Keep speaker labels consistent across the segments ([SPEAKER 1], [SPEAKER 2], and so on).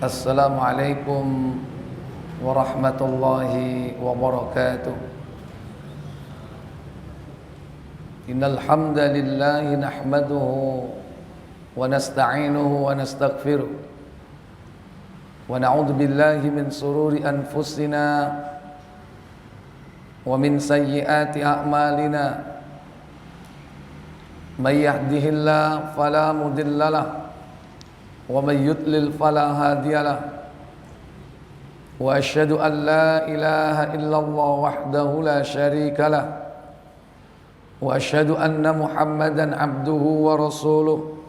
[SPEAKER 1] Assalamualaikum warahmatullahi wabarakatuh. Innal hamdalillah nahmaduhu wa nasta'inuhu wa nastaghfiruh wa na'udzu billahi min sururi anfusina wa min sayyiati a'malina. May yahdihillahu fala mudhillalah wa may yudlil fala hadiyalah. Wa asyhadu an la ilaha illallah wahdahu la syarikalah wa asyhadu anna Muhammadan abduhu wa rasuluh.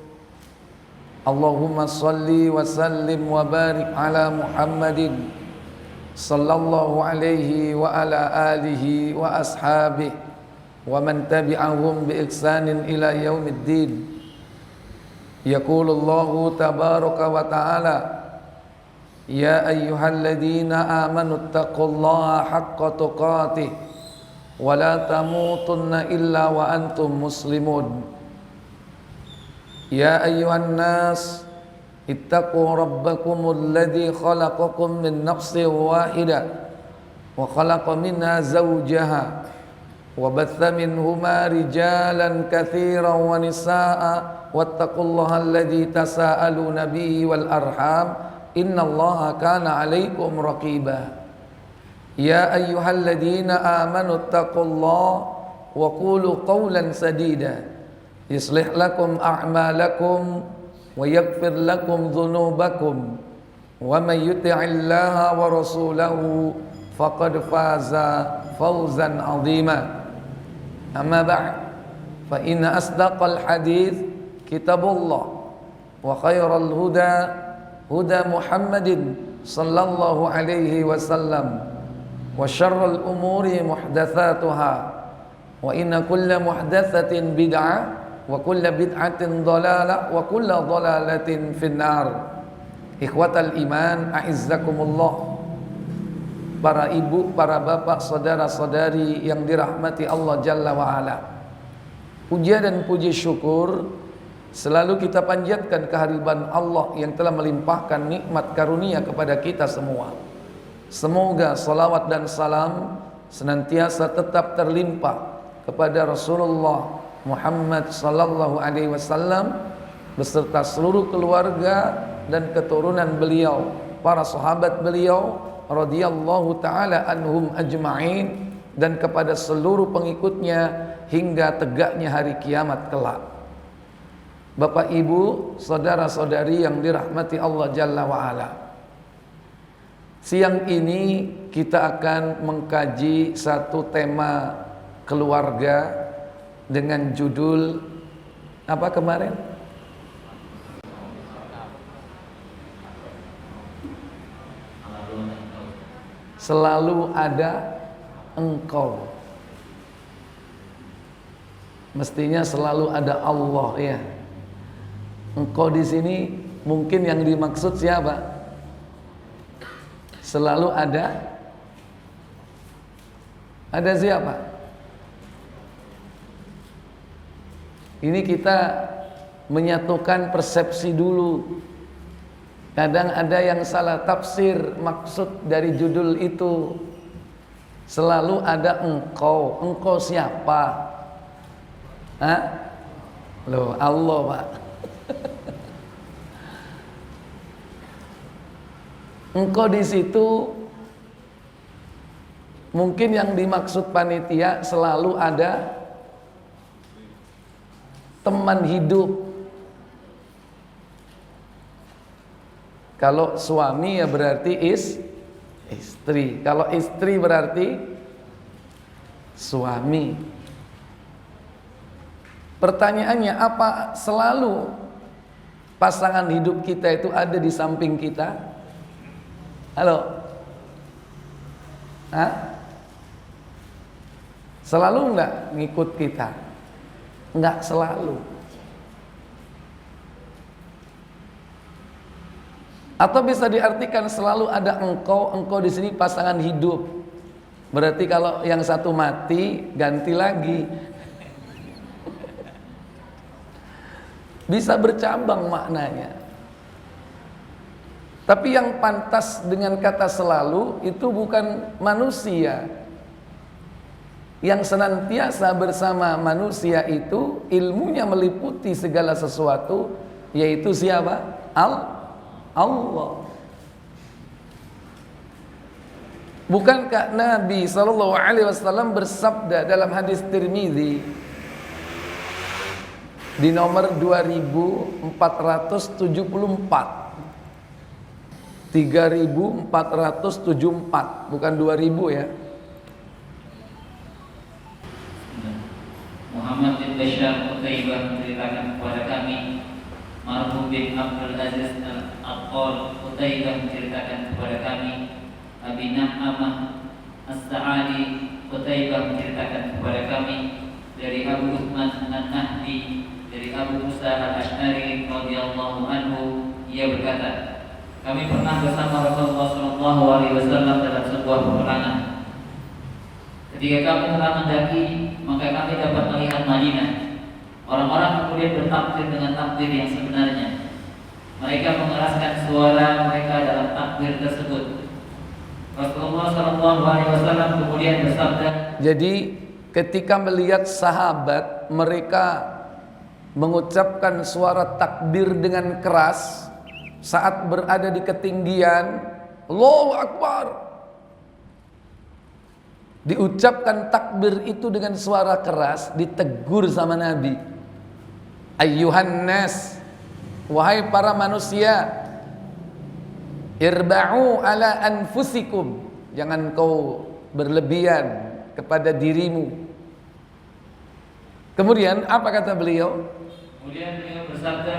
[SPEAKER 1] Allahumma salli wa sallim wa barik ala Muhammadin sallallahu alaihi wa ala alihi wa ashabihi wa man tabi'ahum bi ihsanin ila yaumiddin. Yaqulullahu tabaraka wa ta'ala, ya ayyuhalladzina amanu taqullaha haqqa tuqatih wa la tamutunna illa wa antum muslimun. Ya ayyuhan nas ittaqu rabbakumul ladzi khalaqakum min nafsin wahidah wa khalaqa minha zawjaha wa batha minhuma rijalan katsiran wa nisaa'a wattaqullaha alladzi tasaaluna bihi wal arham innallaha kana 'alaikum raqiba. Ya ayyuhalladzina amanu taqullaha wa qulu qawlan sadida yuslih lakum a'malakum wa yaghfir lakum dhunubakum wa may yuti'illaha wa rasulahu faqad faza fawzan 'azima. Amma ba'd, fa inna asdaqal hadits kitabullah wa khairal huda huda Muhammadin sallallahu alaihi wasallam wa syarrul umuri muhdatsatuha wa inna kulla muhdatsatin bid'ah wa kulla bid'atin dhalalah wa kulla dhalalatin finnar. Ikhwatal iman, a'izzakumullah. Para ibu, para bapak, saudara-saudari yang dirahmati Allah Jalla wa'ala, puja dan puji syukur selalu kita panjatkan kehadiran Allah yang telah melimpahkan nikmat karunia kepada kita semua. Semoga salawat dan salam senantiasa tetap terlimpah kepada Rasulullah Muhammad sallallahu alaihi wasallam beserta seluruh keluarga dan keturunan beliau, para sahabat beliau radhiyallahu taala anhum ajma'in, dan kepada seluruh pengikutnya hingga tegaknya hari kiamat kelak. Bapak Ibu, saudara-saudari yang dirahmati Allah Jalla wa'ala, siang ini kita akan mengkaji satu tema keluarga dengan judul apa kemarin? Selalu ada engkau. Mestinya selalu ada Allah ya. Engkau di sini mungkin yang dimaksud siapa? Selalu ada. Ada siapa? Ini kita menyatukan persepsi dulu. Kadang ada yang salah tafsir maksud dari judul itu. Selalu ada engkau. Engkau siapa? Hah? Loh, Allah Pak. Engkau di situ mungkin yang dimaksud panitia selalu ada teman hidup. Kalau suami ya berarti istri. Kalau istri berarti suami. Pertanyaannya, apa selalu pasangan hidup kita itu ada di samping kita? Halo? Hah? Selalu enggak ngikut kita? Enggak selalu. Atau bisa diartikan selalu ada engkau. Engkau di sini pasangan hidup. Berarti kalau yang satu mati, ganti lagi. Bisa bercabang maknanya. Tapi yang pantas dengan kata selalu itu bukan manusia. Yang senantiasa bersama manusia itu ilmunya meliputi segala sesuatu, yaitu siapa? Allah. Bukankah Nabi SAW bersabda dalam hadis Tirmidzi di nomor 2474, 3474, bukan 2000 ya.
[SPEAKER 2] Muhammad bin Bashar Qutaibah menceritakan kepada kami, Marhum bin Abdul Aziz Al-Aqal Qutaibah menceritakan kepada kami, Abi Na'amah As-Sa'adi Qutaibah menceritakan kepada kami dari Abu Uthman An-Nahdi, dari Abu Musa Al-Asy'ari radhiyallahu anhu, ia berkata, kami pernah bersama Rasulullah SAW dalam sebuah peperangan. Ketika kami telah mendaki, maka kami dapat melihat Madinah. Orang-orang kemudian bertakbir dengan takbir yang sebenarnya. Mereka mengeraskan suara mereka dalam takbir tersebut. Rasulullah SAW kemudian bersabda.
[SPEAKER 1] Jadi ketika melihat sahabat, mereka mengucapkan suara takbir dengan keras saat berada di ketinggian, Allahu Akbar. Diucapkan takbir itu dengan suara keras, ditegur sama Nabi. Ayyuhan nas, wahai para manusia, irba'u ala anfusikum, jangan kau berlebihan kepada dirimu. Kemudian apa kata beliau?
[SPEAKER 2] Kemudian beliau bersabda,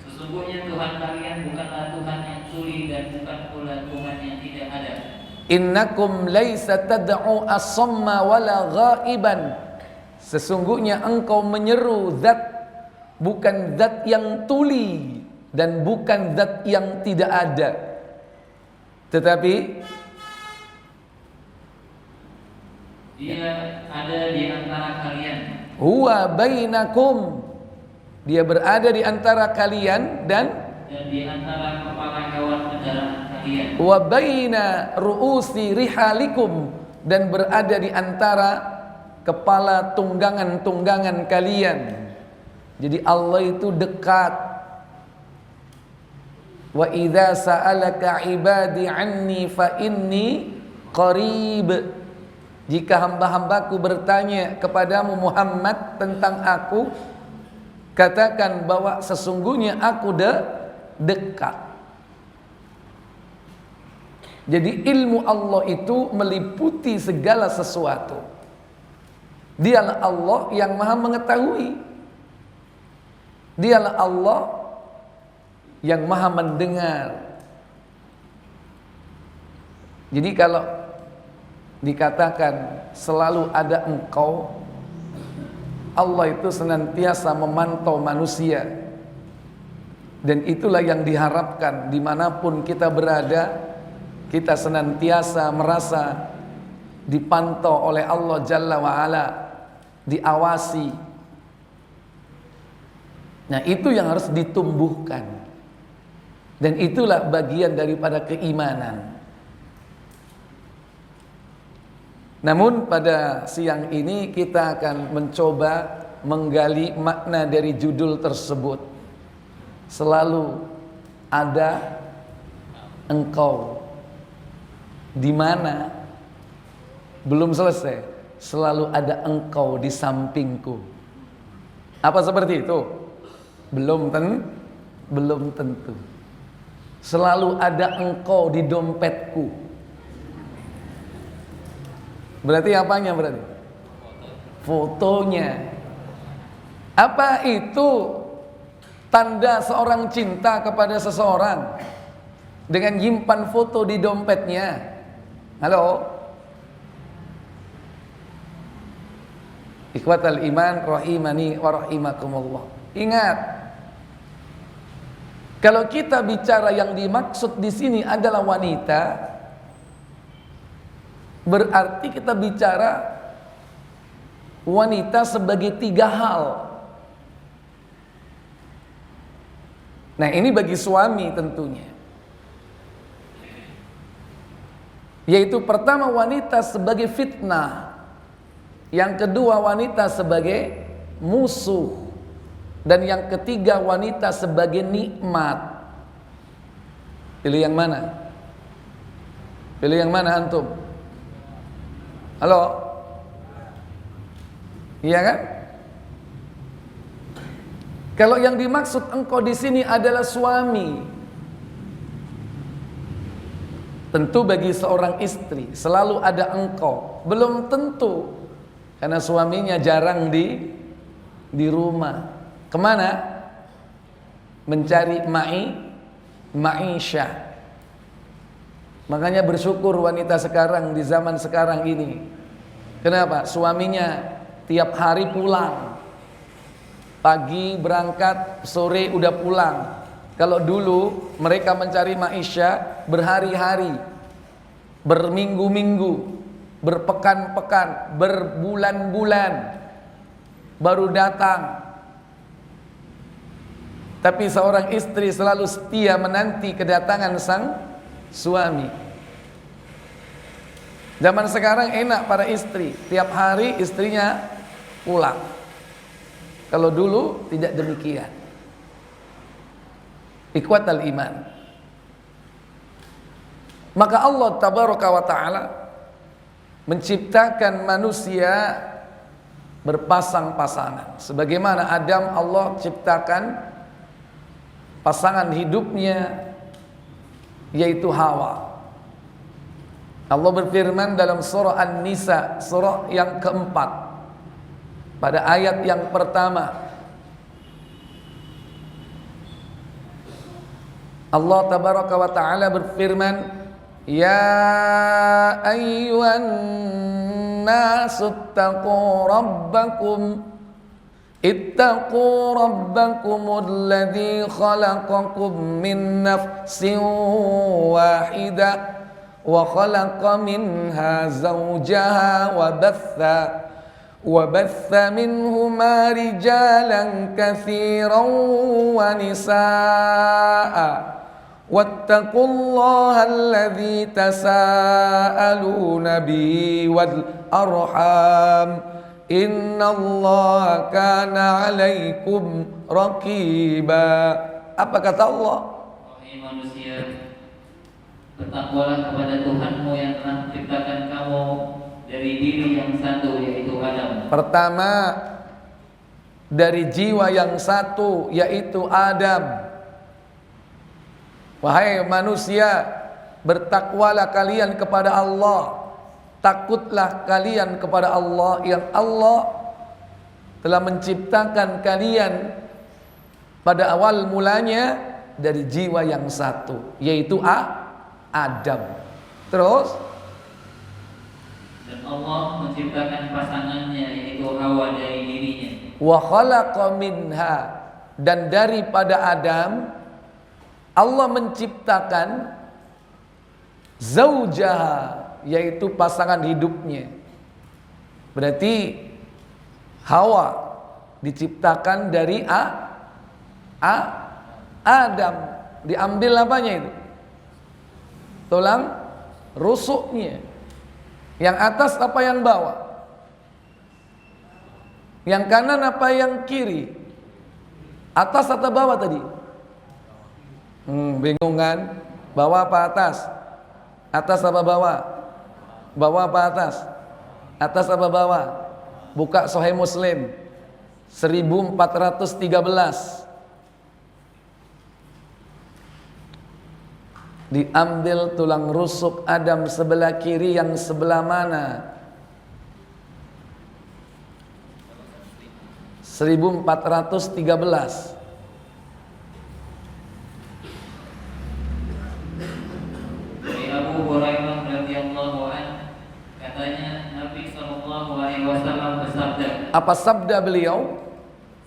[SPEAKER 2] sesungguhnya Tuhan kalian bukanlah Tuhan yang tuli dan bukan pula Tuhan yang tidak ada.
[SPEAKER 1] Innakum laisa tad'u as-samma wala ghaiban. Sesungguhnya engkau menyeru zat, bukan zat yang tuli dan bukan zat yang tidak ada, tetapi
[SPEAKER 2] dia ada di antara kalian.
[SPEAKER 1] Huwa bainakum, dia berada di antara kalian dan
[SPEAKER 2] di antara kepala hewan kendaraan kalian.
[SPEAKER 1] Wa baina ru'usi rihalikum, dan berada di antara kepala tunggangan-tunggangan kalian. Jadi Allah itu dekat. Wa idza sa'alaka ibadi anni fa inni qarib. Jika hamba-hambaku bertanya kepadamu Muhammad tentang aku, katakan bahwa sesungguhnya aku dekat. Jadi ilmu Allah itu meliputi segala sesuatu. Dialah Allah yang maha mengetahui. Dialah Allah yang maha mendengar. Jadi kalau dikatakan selalu ada engkau, Allah itu senantiasa memantau manusia. Dan itulah yang diharapkan dimanapun kita berada, kita senantiasa merasa dipantau oleh Allah Jalla wa'ala, diawasi. Nah itu yang harus ditumbuhkan. Dan itulah bagian daripada keimanan. Namun pada siang ini kita akan mencoba menggali makna dari judul tersebut. Selalu ada engkau. Di mana? Belum selesai. Selalu ada engkau di sampingku. Apa seperti itu? Belum tentu. Selalu ada engkau di dompetku. Berarti apanya berarti? Fotonya. Apa itu tanda seorang cinta kepada seseorang? Dengan nyimpan foto di dompetnya. Halo? Ikhwatal iman rahimani wa rahimakumullah. Ingat, kalau kita bicara yang dimaksud di sini adalah wanita, berarti kita bicara wanita sebagai tiga hal. Nah ini bagi suami tentunya. Yaitu pertama wanita sebagai fitnah, yang kedua wanita sebagai musuh, dan yang ketiga wanita sebagai nikmat. Pilih yang mana? Pilih yang mana antum? Halo? Iya kan? Kalau yang dimaksud engkau di sini adalah suami, tentu bagi seorang istri selalu ada engkau. Belum tentu, karena suaminya jarang di rumah. Kemana? Mencari ma'isyah. Makanya bersyukur wanita sekarang di zaman sekarang ini. Kenapa? Suaminya tiap hari pulang. Pagi berangkat, sore udah pulang. Kalau dulu mereka mencari maisha berhari-hari, berminggu-minggu, berpekan-pekan, berbulan-bulan baru datang. Tapi seorang istri selalu setia menanti kedatangan sang suami. Zaman sekarang enak para istri, tiap hari istrinya pulang. Kalau dulu tidak demikian. Ikhwatal iman. Maka Allah tabaraka wa ta'ala menciptakan manusia berpasang-pasangan. Sebagaimana Adam, Allah ciptakan pasangan hidupnya, yaitu Hawa. Allah berfirman dalam surah An-Nisa, surah yang keempat, pada ayat yang pertama, Allah tabaraka wa ta'ala berfirman, ya ayyuhan nasu ittaqu rabbakum ittaqu rabbakumul ladzi khalaqakum min nafsin wahidah wa khalaqa minha zawjaha wa batha minhuma rijalan katsiran wa nisaa wattaqullaha alladzi tasaaluna bihi wal arham innallaha kana 'alaikum raqiba. Apa kata Allah?
[SPEAKER 2] Wahai manusia, bertakwalah kepada Tuhanmu yang telah menciptakan kamu dari diri yang satu, yaitu Adam.
[SPEAKER 1] Pertama, dari jiwa yang satu, yaitu Adam. Wahai manusia, bertakwalah kalian kepada Allah, takutlah kalian kepada Allah yang Allah telah menciptakan kalian pada awal mulanya dari jiwa yang satu, yaitu Adam. Terus,
[SPEAKER 2] dan Allah menciptakan pasangannya, yaitu Hawa, dari dirinya.
[SPEAKER 1] wa khalaqa minha, dan daripada Adam Allah menciptakan zaujaha, yaitu pasangan hidupnya. Berarti Hawa diciptakan dari Adam. Diambil apanya itu? Tulang rusuknya. Yang atas apa yang bawah? Yang kanan apa yang kiri? Atas atau bawah tadi? Bingung kan? Bawah apa atas? Atas apa bawah? Bawah apa atas? Atas apa bawah? Buka Sahih Muslim 1413. Diambil tulang rusuk Adam sebelah kiri, yang sebelah mana? 1413.
[SPEAKER 2] Abu Hurairah radhiyallahu anhu, katanya Nabi sallallahu alaihi wasallam bersabda,
[SPEAKER 1] Apa sabda beliau?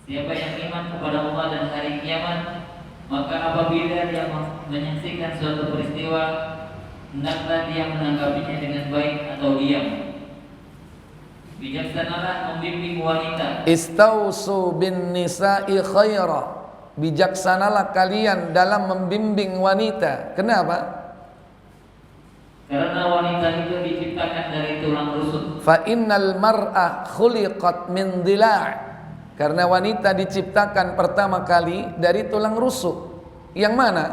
[SPEAKER 2] siapa yang iman kepada Allah dan hari kiamat, maka apabila dia menyaksikan suatu peristiwa, hendaklah dia menanggapinya dengan baik atau diam. Bijaksanalah membimbing wanita.
[SPEAKER 1] Istausu bin nisa'i khaira. Bijaksanalah kalian dalam membimbing wanita. Kenapa?
[SPEAKER 2] Karena wanita itu diciptakan dari tulang rusuk.
[SPEAKER 1] Fa innal mar'a khuliqat min dhila'. Karena wanita diciptakan pertama kali dari tulang rusuk. Yang mana?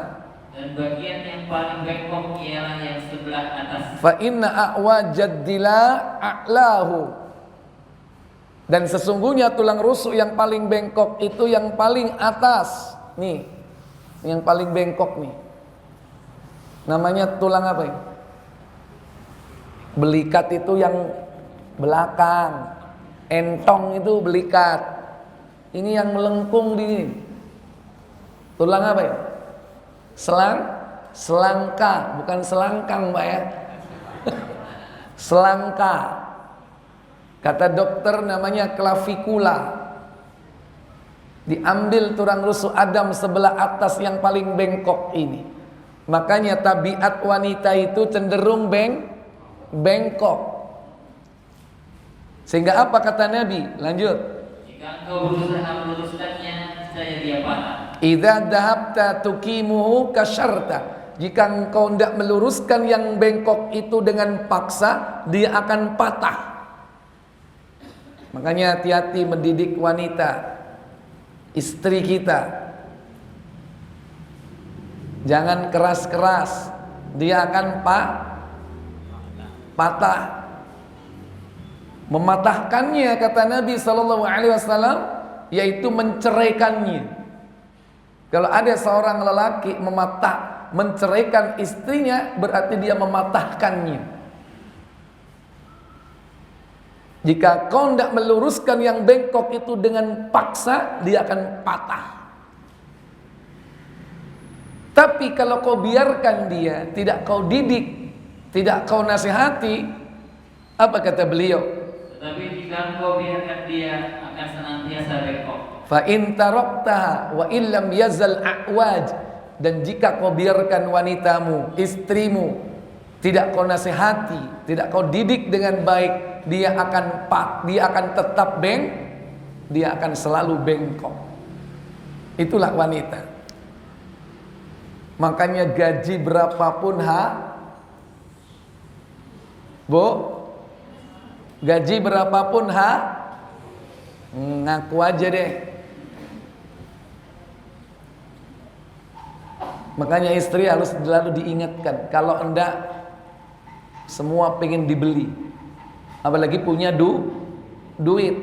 [SPEAKER 2] Dan bagian yang paling bengkok ialah yang sebelah atas.
[SPEAKER 1] Fa inna a'wajad dhila' a'lahu. Dan sesungguhnya tulang rusuk yang paling bengkok itu yang paling atas. Nih, yang paling bengkok nih. Namanya tulang apa ya? Belikat itu yang belakang. Entong itu belikat. Ini yang melengkung di sini. Tulang apa ya? Selangka, bukan selangkang, Mbak ya. Selangka. Kata dokter namanya clavikula. Diambil tulang rusuk Adam sebelah atas yang paling bengkok ini. Makanya tabiat wanita itu cenderung bengkok. Sehingga apa kata Nabi? Lanjut.
[SPEAKER 2] Jika engkau berusaha meluruskannya, niscaya dia patah.
[SPEAKER 1] Idza dhahabta tuqimuhu kasyarta. Jika engkau tidak meluruskan yang bengkok itu dengan paksa, dia akan patah. Makanya hati-hati mendidik wanita, istri kita. Jangan keras-keras, dia akan patah. Mematahkannya kata Nabi SAW, yaitu menceraikannya. Kalau ada seorang lelaki menceraikan istrinya, berarti dia mematahkannya. Jika kau tidak meluruskan yang bengkok itu dengan paksa, dia akan patah. Tapi kalau kau biarkan dia, tidak kau didik, tidak kau nasihati, apa kata beliau?
[SPEAKER 2] Tetapi jika engkau biarkan dia, akan senantiasa bengkok.
[SPEAKER 1] Fa in taraktaha wa illam yazal a'waj. Dan jika kau biarkan wanitamu, istrimu, tidak kau nasihati, tidak kau didik dengan baik, dia akan tetap dia akan selalu bengkok. Itulah wanita. Makanya gaji berapapun Bu, gaji berapapun ngaku aja deh. Makanya istri harus selalu diingatkan, kalau enggak semua pengen dibeli. Apalagi punya duit.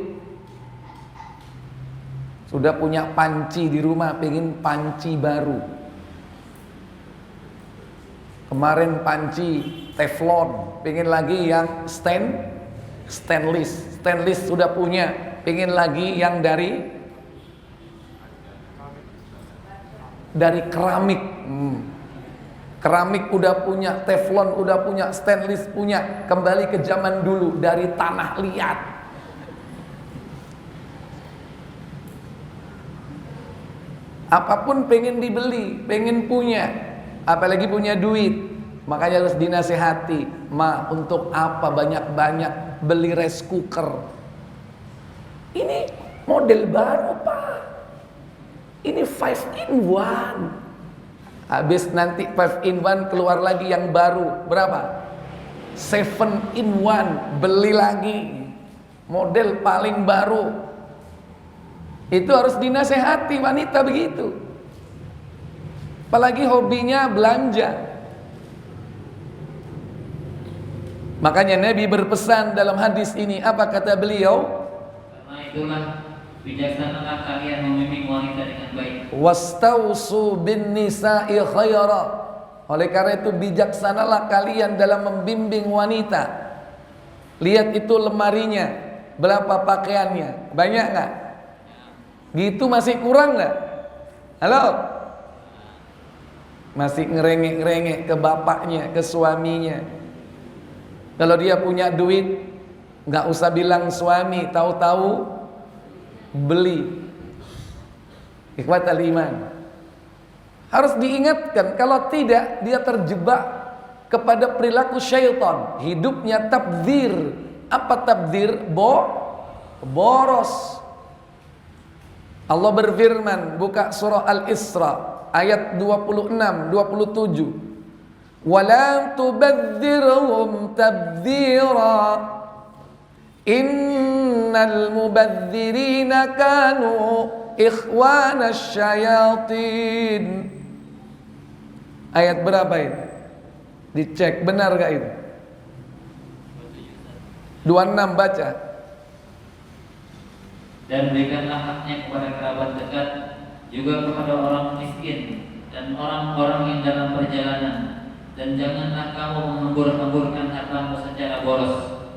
[SPEAKER 1] Sudah punya panci di rumah, pengen panci baru. Kemarin panci teflon, pengen lagi yang stainless sudah punya, pengen lagi yang dari keramik. Keramik udah punya, teflon udah punya, stainless punya, kembali ke zaman dulu dari tanah liat. Apapun pengen dibeli, pengen punya, apalagi punya duit. Makanya harus dinasehati, Ma, untuk apa banyak-banyak beli rice cooker? Ini model baru, Pak. Ini 5 in 1. Habis nanti 5 in 1 keluar lagi yang baru. Berapa? 7 in 1. Beli lagi. Model paling baru. Itu harus dinasehati wanita begitu. Apalagi hobinya belanja. Makanya Nabi berpesan dalam hadis ini, apa kata beliau?
[SPEAKER 2] Karena itulah bijaksanalah kalian membimbing wanita dengan baik.
[SPEAKER 1] Wastausu bin nisa'i khaira. Oleh karena itu bijaksanalah kalian dalam membimbing wanita. Lihat itu lemarinya, berapa pakaiannya, banyak nggak? Gitu masih kurang nggak? Halo? Masih ngerengek-ngerengek ke bapaknya, ke suaminya. Kalau dia punya duit, nggak usah bilang suami, tahu-tahu beli. Ikhwatal iman. Harus diingatkan, kalau tidak dia terjebak kepada perilaku syaitan. Hidupnya tabdzir. Apa tabdzir? Boros. Allah berfirman, buka surah Al-Isra ayat 26, 27. ولا تبذرهم تبذيرا إن المبذرين كانوا إخوان الشياطين. Ayat berapa ini? Dicek benar gak itu? 26 baca.
[SPEAKER 2] Dan berikanlah haknya kepada kerabat dekat, juga kepada orang miskin dan orang-orang yang dalam perjalanan, dan janganlah kamu menghambur-hamburkan hartamu secara boros.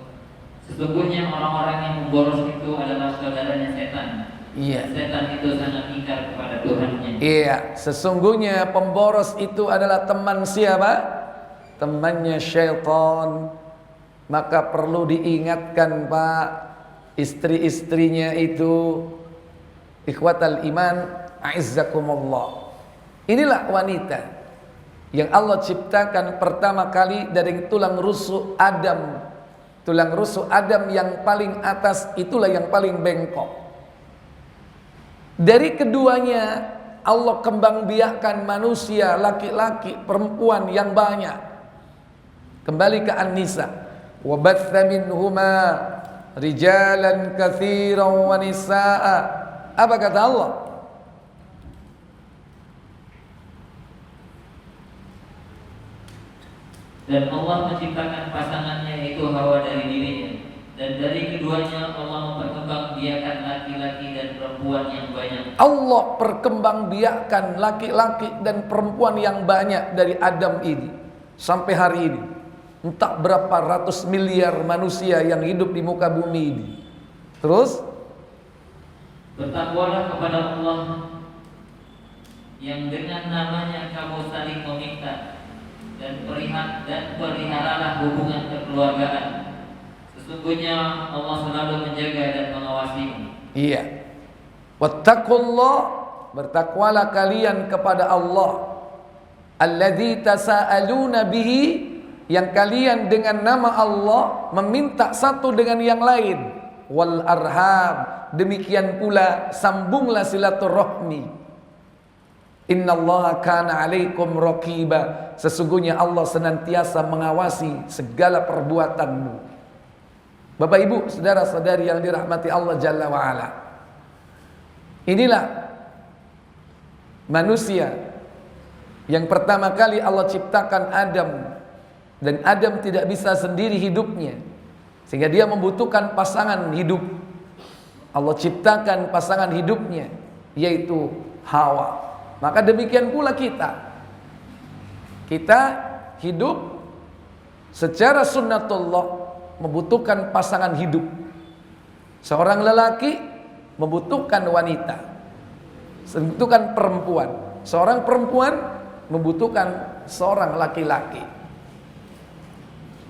[SPEAKER 2] Sesungguhnya orang-orang yang memboros itu adalah saudaranya setan.
[SPEAKER 1] Iya.
[SPEAKER 2] Setan itu sangat ingkar kepada Tuhannya.
[SPEAKER 1] Iya, sesungguhnya pemboros itu adalah teman siapa? Temannya syaitan. Maka perlu diingatkan Pak, istri-istrinya itu, ikhwatal iman, a'izzakumullah. Inilah wanita yang Allah ciptakan pertama kali dari tulang rusuk Adam. Tulang rusuk Adam yang paling atas itulah yang paling bengkok. Dari keduanya Allah kembang biakkan manusia, laki-laki, perempuan yang banyak. Kembali ke An-Nisa. Wa batha minhuma rijalan katsiran wa nisaa. Apa kata Allah?
[SPEAKER 2] Dan Allah menciptakan pasangannya yaitu Hawa dari dirinya, dan dari keduanya Allah memperkembangbiakan laki-laki dan perempuan yang banyak.
[SPEAKER 1] Allah perkembangbiakan laki-laki dan perempuan yang banyak dari Adam ini sampai hari ini. Entah berapa ratus miliar manusia yang hidup di muka bumi ini. Terus
[SPEAKER 2] bertakwalah kepada Allah yang dengan namanya kamu saling meminta, dan peliharalah hubungan kekeluargaan. Sesungguhnya Allah selalu menjaga dan mengawasimu. Iya.
[SPEAKER 1] Wattaqullah, bertakwalah kalian kepada Allah. Alladzi tasaaluna bihi, yang kalian dengan nama Allah meminta satu dengan yang lain. Wal arham, demikian pula sambunglah silaturahmi. Innallaha kana 'alaikum raqiba, sesungguhnya Allah senantiasa mengawasi segala perbuatanmu. Bapak Ibu, saudara-saudari yang dirahmati Allah Jalla wa Ala. Inilah manusia yang pertama kali Allah ciptakan Adam. Dan Adam tidak bisa sendiri hidupnya, sehingga dia membutuhkan pasangan hidup. Allah ciptakan pasangan hidupnya, yaitu Hawa. Maka demikian pula kita hidup secara sunnatullah membutuhkan pasangan hidup. Seorang lelaki membutuhkan wanita, membutuhkan perempuan. Seorang perempuan membutuhkan seorang laki-laki.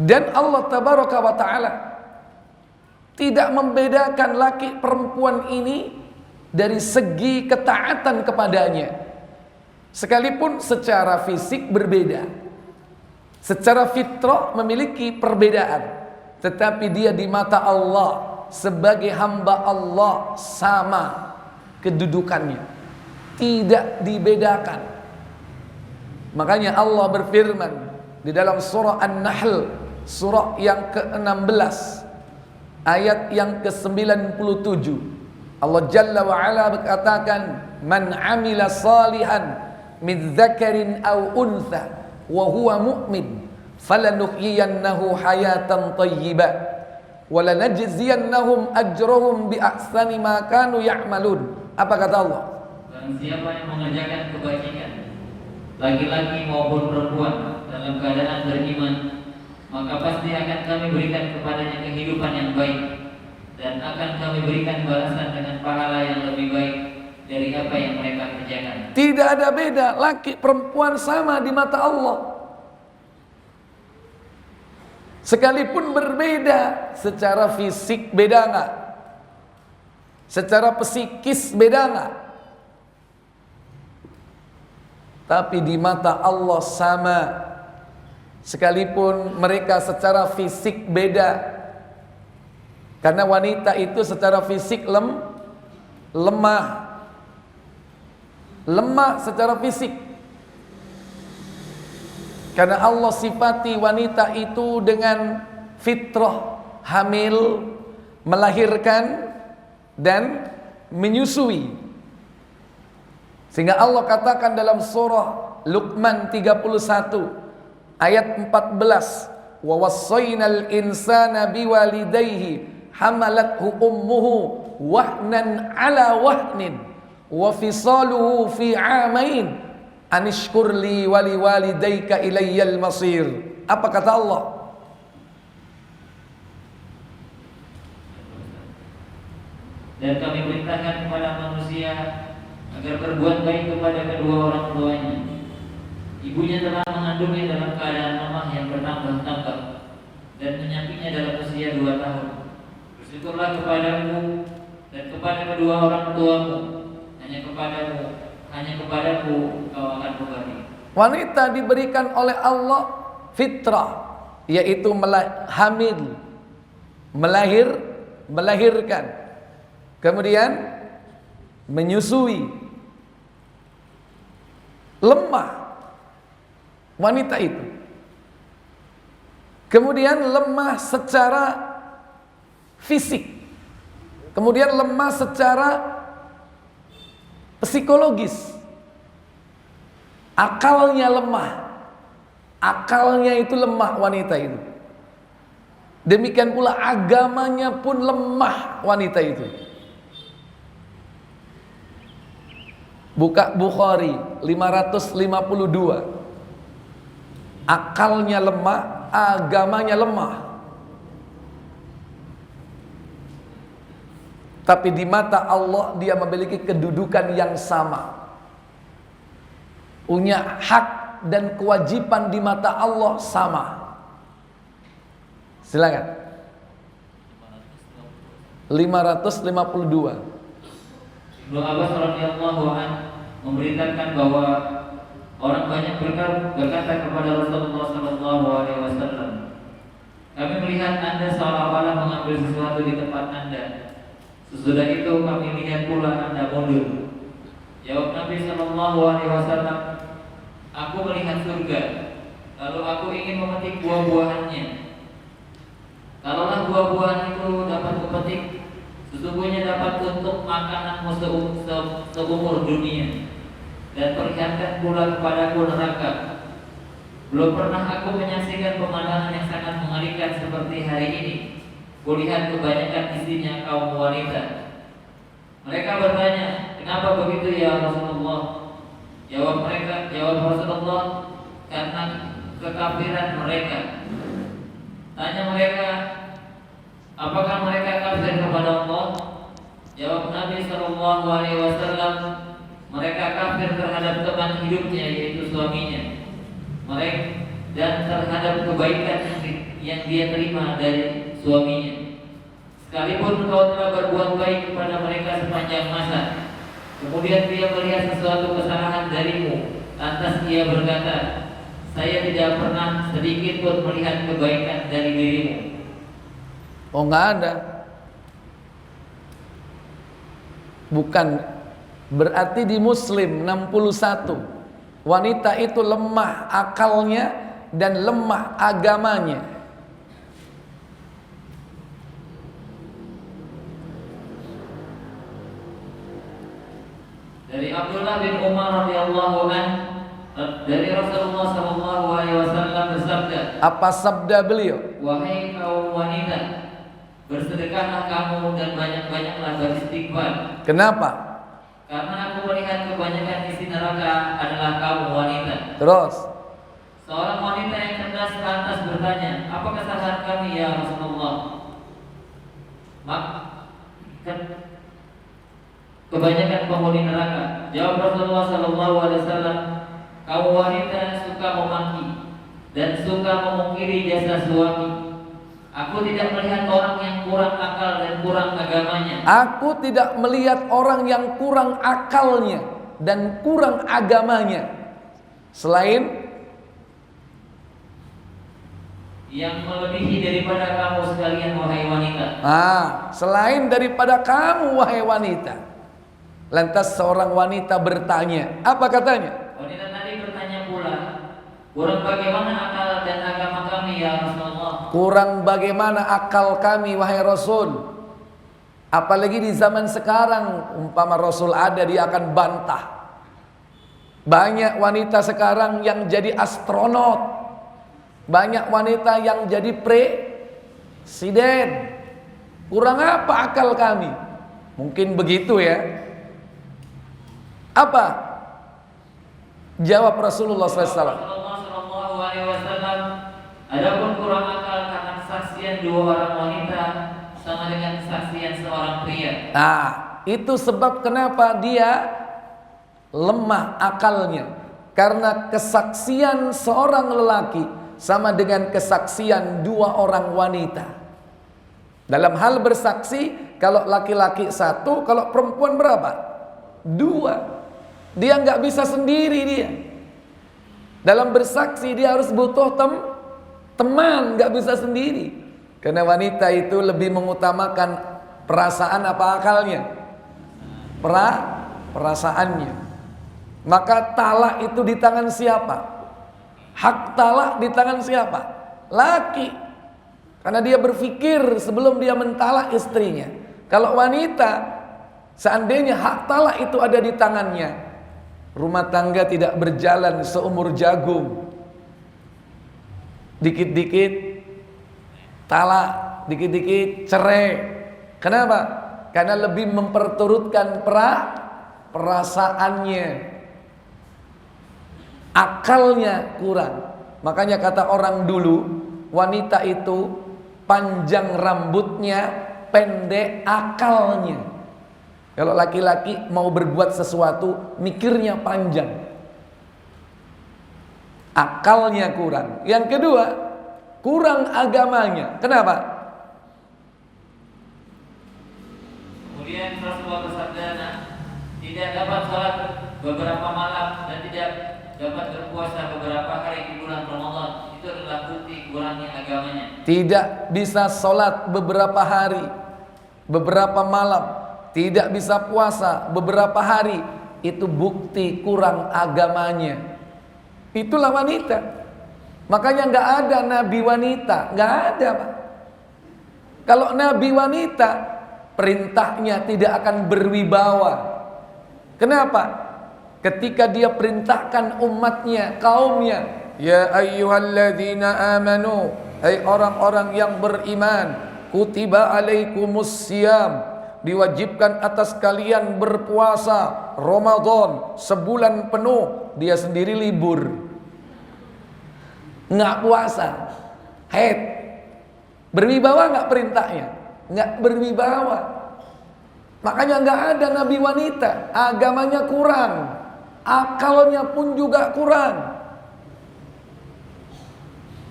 [SPEAKER 1] Dan Allah tabaraka wa ta'ala tidak membedakan laki perempuan ini dari segi ketaatan kepadanya. Sekalipun secara fisik berbeda, secara fitrah memiliki perbedaan, tetapi dia di mata Allah sebagai hamba Allah sama kedudukannya, tidak dibedakan. Makanya Allah berfirman di dalam surah An-Nahl, surah yang ke-16 ayat yang ke-97, Allah Jalla wa Ala berkatakan, man amila salihan min dzakarin aw untha wa huwa mu'min falanuhyiyannahu hayatan thayyibah wa lanajziyannahum ajrahum bi ahsani ma kanu ya'malun. Apa kata Allah?
[SPEAKER 2] Dan siapa yang mengerjakan kebajikan, laki-laki maupun perempuan, dalam keadaan beriman, maka pasti akan kami berikan kepadanya kehidupan yang baik, dan akan kami berikan balasan dengan pahala yang lebih baik dari apa yang mereka kerjakan.
[SPEAKER 1] Tidak ada beda, laki perempuan sama di mata Allah. Sekalipun berbeda secara fisik, beda enggak? Secara psikis, beda enggak? Tapi di mata Allah sama. Sekalipun mereka secara fisik beda. Karena wanita itu secara fisik lemah. Lemah secara fisik. Karena Allah sifati wanita itu dengan fitrah, hamil, melahirkan dan menyusui. Sehingga Allah katakan dalam surah Luqman 31 ayat 14, wa wassaynal insana biwalidayhi hamalathu ummuhu wahnan ala wahnin wa fisaluhu fi amain anishkur li wali walidayka ilayyal masir. Apa kata Allah?
[SPEAKER 2] Dan kami perintahkan kepada manusia agar berbuat baik kepada kedua orang tuanya. Ibunya telah mengandungnya dalam keadaan lemah yang bertambah-tambah dan menyampinya dalam usia 2 tahun. Bersyukurlah kepadamu dan kepada kedua orang tuamu. Hanya kepadaku kau akan kembali.
[SPEAKER 1] Wanita diberikan oleh Allah fitrah, yaitu hamil, melahirkan, kemudian menyusui, lemah wanita itu, kemudian lemah secara fisik, kemudian lemah secara psikologis, akalnya lemah, akalnya itu lemah wanita itu. Demikian pula agamanya pun lemah wanita itu. Buka Bukhari 552. Akalnya lemah, agamanya lemah. Tapi di mata Allah dia memiliki kedudukan yang sama. Punya hak dan kewajiban di mata Allah sama. Silakan. 552.
[SPEAKER 2] Ibnu Abbas radhiyallahu anhu memberitakan bahwa orang banyak berkata kepada Rasulullah sallallahu alaihi wasallam, kami melihat Anda seolah-olah mengambil sesuatu di tempat Anda. Sesudah itu kami lihat pula Anda mundur. Jawab Nabi sallallahu alaihi wasallam, aku melihat surga, lalu aku ingin memetik buah-buahannya. Kalaulah buah-buahan itu dapat kupetik, sesungguhnya dapat untuk makananmu seumur dunia. Dan perlihatkan pula kepadaku neraka. Belum pernah aku menyaksikan pemandangan yang sangat mengerikan seperti hari ini. Kulihat kebanyakan isinya kaum wanita. Mereka bertanya, kenapa begitu ya Rasulullah? Jawab Rasulullah, karena kekafiran mereka. Tanya mereka, apakah mereka kafir kepada Allah? Jawab Nabi sallallahu alaihi wasallam, mereka kafir terhadap teman hidupnya yaitu suaminya. Mereka dan terhadap kebaikan yang dia terima dari suaminya. Sekalipun engkau telah berbuat baik kepada mereka sepanjang masa, kemudian dia melihat sesuatu kesalahan darimu, lantas dia berkata, saya tidak pernah sedikit pun melihat kebaikan dari dirimu.
[SPEAKER 1] Oh, nggak ada. Bukan berarti di Muslim 61 wanita itu lemah akalnya dan lemah agamanya.
[SPEAKER 2] Dari Abdullah bin Umar radhiyallahu anhu, dari Rasulullah sallallahu alaihi wasallam bersabda,
[SPEAKER 1] apa sabda beliau?
[SPEAKER 2] Wahai kaum wanita, bersedekahlah kamu dan banyak-banyaklah beristighfar.
[SPEAKER 1] Kenapa?
[SPEAKER 2] Karena aku melihat kebanyakan isi neraka adalah kaum wanita.
[SPEAKER 1] Terus
[SPEAKER 2] seorang wanita yang cerdas lantas bertanya, apa kesalahan kami ya Rasulullah? Kebanyakan penghuni neraka. Jawab Rasulullah sallallahu alaihi wasallam, kaum wanita suka memaki dan suka memungkiri jasa suami. Aku tidak melihat orang yang kurang akal dan kurang agamanya.
[SPEAKER 1] Aku tidak melihat orang yang kurang akalnya dan kurang agamanya selain
[SPEAKER 2] yang melebihi daripada kamu sekalian wahai wanita.
[SPEAKER 1] Selain daripada kamu wahai wanita. Lantas seorang wanita bertanya, apa katanya?
[SPEAKER 2] Wanita tadi bertanya pula, Kurang bagaimana akal dan agama kami ya Rasulullah.
[SPEAKER 1] Kurang bagaimana akal kami wahai Rasul. Apalagi di zaman sekarang, umpama Rasul ada, dia akan bantah. Banyak wanita sekarang yang jadi astronot, banyak wanita yang jadi presiden. Kurang apa akal kami? Mungkin begitu ya. Apa jawab Rasulullah SAW?
[SPEAKER 2] Adapun kurang akal karena kesaksian dua orang wanita sama dengan kesaksian seorang pria.
[SPEAKER 1] Nah, itu sebab kenapa dia lemah akalnya. Karena kesaksian seorang lelaki sama dengan kesaksian dua orang wanita. Dalam hal bersaksi, kalau laki-laki satu, kalau perempuan berapa? Dua. Dia nggak bisa sendiri dia. Dalam bersaksi dia harus butuh teman, nggak bisa sendiri. Karena wanita itu lebih mengutamakan perasaan apa akalnya? Perasaannya. Maka talak itu di tangan siapa? Hak talak di tangan siapa? Laki. Karena dia berpikir sebelum dia mentalak istrinya. Kalau wanita, seandainya hak talak itu ada di tangannya, rumah tangga tidak berjalan seumur jagung. Dikit-dikit talak, dikit-dikit cerai. Kenapa? Karena lebih memperturutkan perasaannya. Akalnya kurang. Makanya kata orang dulu, wanita itu panjang rambutnya, pendek akalnya. Kalau laki-laki mau berbuat sesuatu, mikirnya panjang, akalnya kurang. Yang kedua, kurang agamanya. Kenapa?
[SPEAKER 2] Kemudian Rasulullah bersabda, tidak dapat sholat beberapa malam dan tidak dapat berpuasa beberapa hari di bulan Ramadan. Itu adalah bukti kurangnya agamanya. Tidak
[SPEAKER 1] bisa sholat beberapa hari, beberapa malam, tidak bisa puasa beberapa hari, itu bukti kurang agamanya. Itulah wanita. Makanya nggak ada nabi wanita, nggak ada, Pak. Kalau nabi wanita, perintahnya tidak akan berwibawa. Kenapa? Ketika dia perintahkan umatnya, kaumnya, ya ayyuhalladzina amanu, hai orang-orang yang beriman, kutiba alaikumussyam, diwajibkan atas kalian berpuasa Ramadan sebulan penuh. Dia sendiri libur, nggak puasa, haid. Berwibawa nggak perintahnya? Nggak berwibawa. Makanya nggak ada nabi wanita. Agamanya kurang, akalnya pun juga kurang.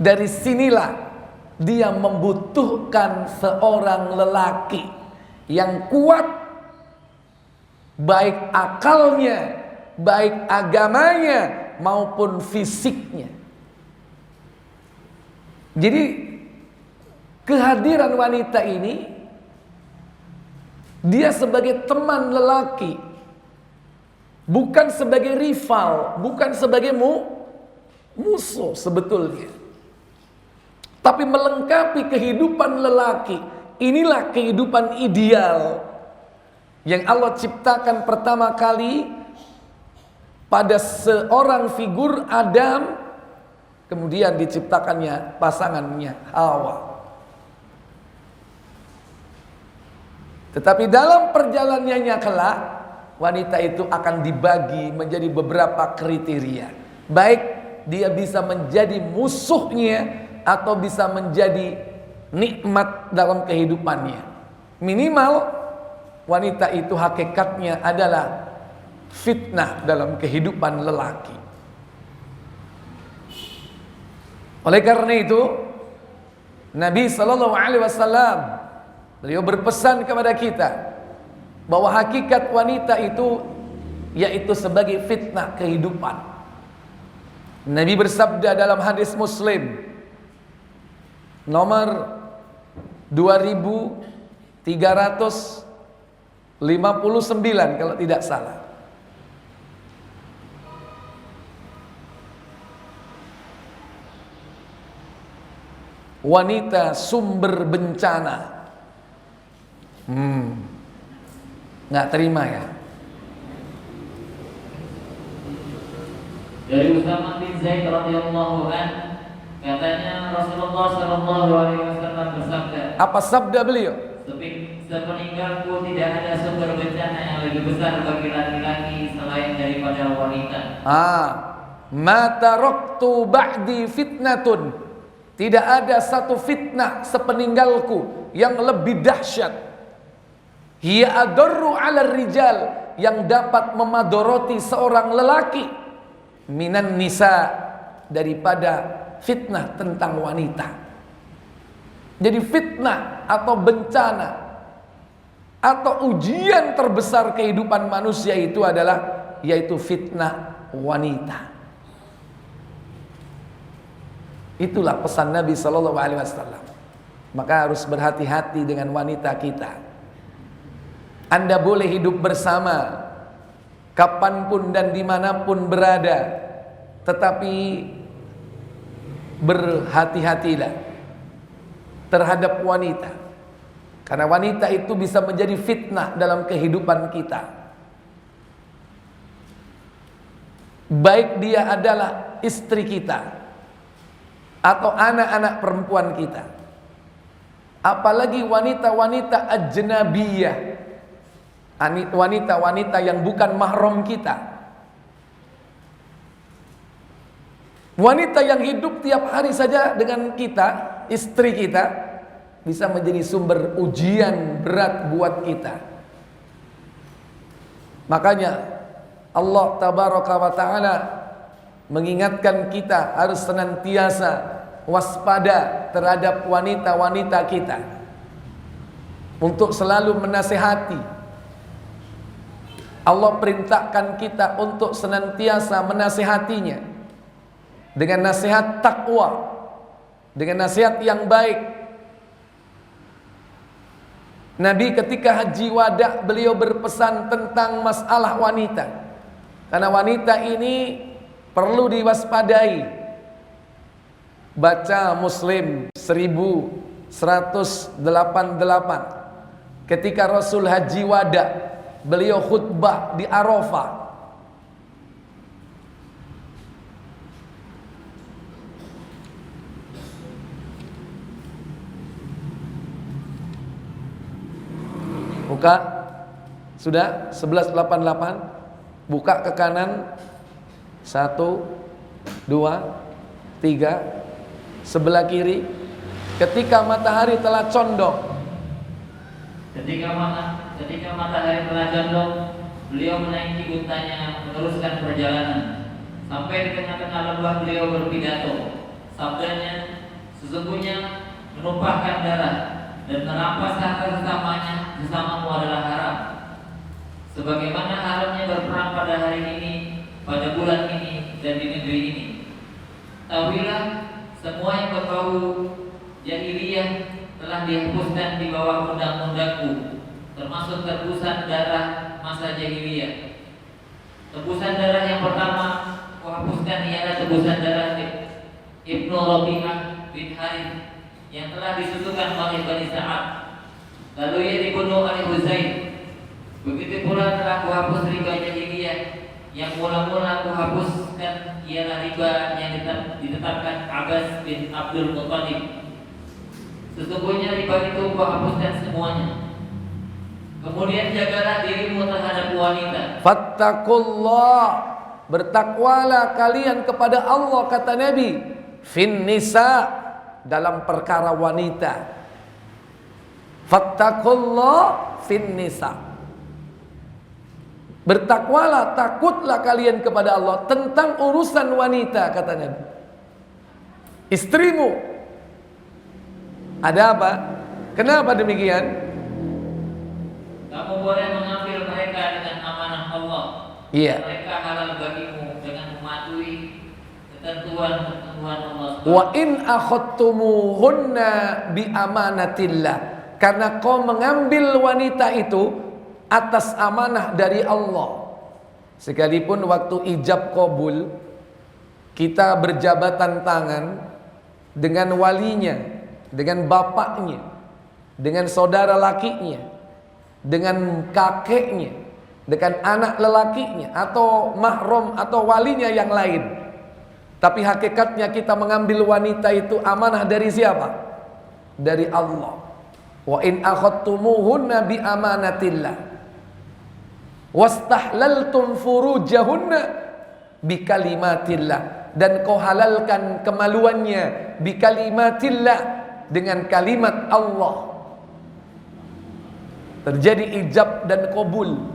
[SPEAKER 1] Dari sinilah dia membutuhkan seorang lelaki yang kuat, baik akalnya, baik agamanya maupun fisiknya. Jadi kehadiran wanita ini, dia sebagai teman lelaki, bukan sebagai rival, bukan sebagai musuh sebetulnya, tapi melengkapi kehidupan lelaki. Inilah kehidupan ideal yang Allah ciptakan pertama kali pada seorang figur Adam, kemudian diciptakannya pasangannya Hawa. Tetapi dalam perjalanannya kelak, wanita itu akan dibagi menjadi beberapa kriteria. Baik dia bisa menjadi musuhnya atau bisa menjadi nikmat dalam kehidupannya. Minimal wanita itu hakikatnya adalah fitnah dalam kehidupan lelaki. Oleh karena itu, Nabi SAW beliau berpesan kepada kita bahwa hakikat wanita itu yaitu sebagai fitnah kehidupan. Nabi bersabda dalam hadis Muslim nomor 2359 kalau tidak salah. wanita sumber bencana. Nggak terima ya.
[SPEAKER 2] Dari Usama bin Zaid radhiyallahu an, katanya Rasulullah sallallahu alaihi wasallam bersabda.
[SPEAKER 1] Apa sabda beliau?
[SPEAKER 2] Sepeninggalku tidak ada sumber bencana yang lebih besar bagi laki-laki selain daripada wanita.
[SPEAKER 1] Ma taraktu ba'di fitnatun. Tidak ada satu fitnah sepeninggalku yang lebih dahsyat. Hiya adarru 'ala rijal, yang dapat memadoroti seorang lelaki, minan nisa, daripada fitnah tentang wanita. Jadi fitnah atau bencana atau ujian terbesar kehidupan manusia itu adalah yaitu fitnah wanita. Itulah pesan Nabi Sallallahu Alaihi Wasallam. Maka harus berhati-hati dengan wanita kita. Anda boleh hidup bersama kapanpun dan dimanapun berada, tetapi berhati-hatilah terhadap wanita, karena wanita itu bisa menjadi fitnah dalam kehidupan kita. Baik dia adalah istri kita atau anak-anak perempuan kita, apalagi wanita-wanita ajnabiyah, wanita-wanita yang bukan mahram kita, wanita yang hidup tiap hari saja dengan kita, istri kita, bisa menjadi sumber ujian berat buat kita. Makanya Allah tabaraka wa ta'ala mengingatkan kita harus senantiasa waspada terhadap wanita-wanita kita, untuk selalu menasihati. Allah perintahkan kita untuk senantiasa menasihatinya dengan nasihat takwa, dengan nasihat yang baik. Nabi ketika haji wada, beliau berpesan tentang masalah wanita, karena wanita ini perlu diwaspadai. Baca Muslim 1188, ketika Rasul haji wada, beliau khutbah di Arafah. Buka, sudah 1188. Buka ke kanan, 1, 2, 3. Sebelah kiri, ketika matahari telah condong.
[SPEAKER 2] Ketika matahari telah condong, beliau menaiki untanya meneruskan perjalanan. Sampai di tengah-tengah lembah beliau berpidato. Sabdanya, sesungguhnya menumpahkan darah dan merampas harta sesamamu adalah haram. Sebagaimana haramnya berperang pada hari ini, pada bulan ini, dan di negeri ini. Tahuilah, semua yang berbau jahiliyah telah dihapuskan di bawah undang-undangku, termasuk tebusan darah masa jahiliyah. Tebusan darah yang pertama kuhapuskan ialah tebusan darah Ibnu Rabi'ah bin Harith yang telah disusukan oleh Bani Sa'ad, lalu ia dibunuh oleh Huzail. Begitu pula telah kuhapus riba jahiliyah yang mula-mula kuhapuskan ialah riba yang ditetapkan Abbas bin Abdul Muttalib. Sesungguhnya riba itu kuhapuskan semuanya. Kemudian jagalah dirimu terhadap wanita.
[SPEAKER 1] Fattakullah, bertakwalah kalian kepada Allah, kata Nabi, fin nisa, dalam perkara wanita. Fattakullah fin nisa, bertakwalah, takutlah kalian kepada Allah tentang urusan wanita, kata Nabi. Istrimu. Ada apa? Kenapa demikian?
[SPEAKER 2] Kamu boleh mengambil mereka dengan amanah Allah.
[SPEAKER 1] Iya.
[SPEAKER 2] Mereka halal bagimu dengan mematuhi ketentuan-ketentuan Allah.
[SPEAKER 1] Wa in akhadtumuhunna bi amanatillah, karena kau mengambil wanita itu atas amanah dari Allah. Sekalipun waktu ijab qabul kita berjabatan tangan dengan walinya, dengan bapaknya, dengan saudara lakinya, dengan kakeknya, dengan anak lelakinya, atau mahram atau walinya yang lain. Tapi hakikatnya kita mengambil wanita itu amanah dari siapa? Dari Allah. Wa in akhadtumuhunna bi amanatillah wastahlaltum furujahunna bi kalimatillah, dan kau halalkan kemaluannya bi kalimatillah, dengan kalimat Allah. Terjadi ijab dan qabul.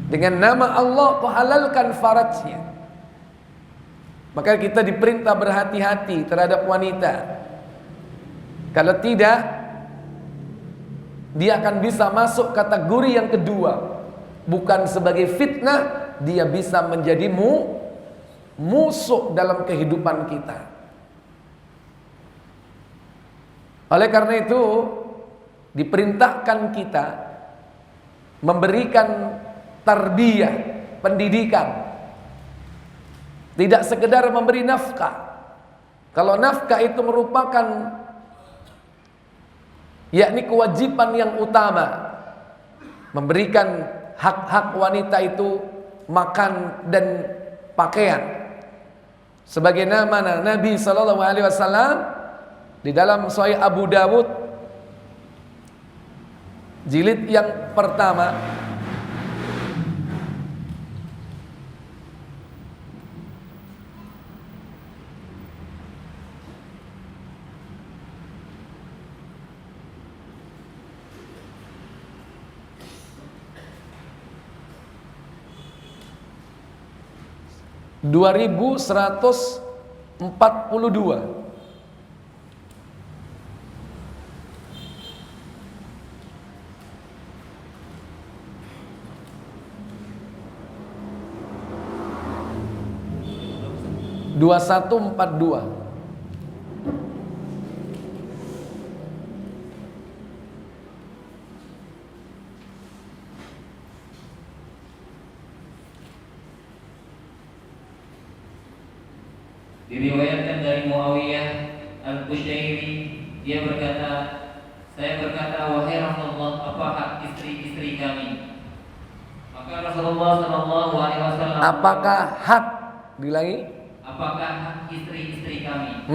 [SPEAKER 1] Dengan nama Allah kau halalkan farajnya. Maka kita diperintah berhati-hati terhadap wanita. Kalau tidak, dia akan bisa masuk kategori yang kedua. Bukan sebagai fitnah, dia bisa menjadi musuh dalam kehidupan kita. Oleh karena itu, diperintahkan kita memberikan tarbiyah, pendidikan. Tidak sekedar memberi nafkah. Kalau nafkah itu merupakan yakni kewajiban yang utama, memberikan hak-hak wanita itu makan dan pakaian. Sebagaimana Nabi sallallahu alaihi wasallam di dalam Sahih Abu Dawud jilid yang pertama (2142). Dua satu empat dua.
[SPEAKER 2] Diriwayatkan dari Muawiyah Al-Qushairi, dia berkata, saya berkata, wahai Rasulullah, apa hak istri-istri kami? Maka Rasulullah sallallahu alaihi wasallam,
[SPEAKER 1] apakah hak, bilangi,
[SPEAKER 2] apakah hak istri-istri kami?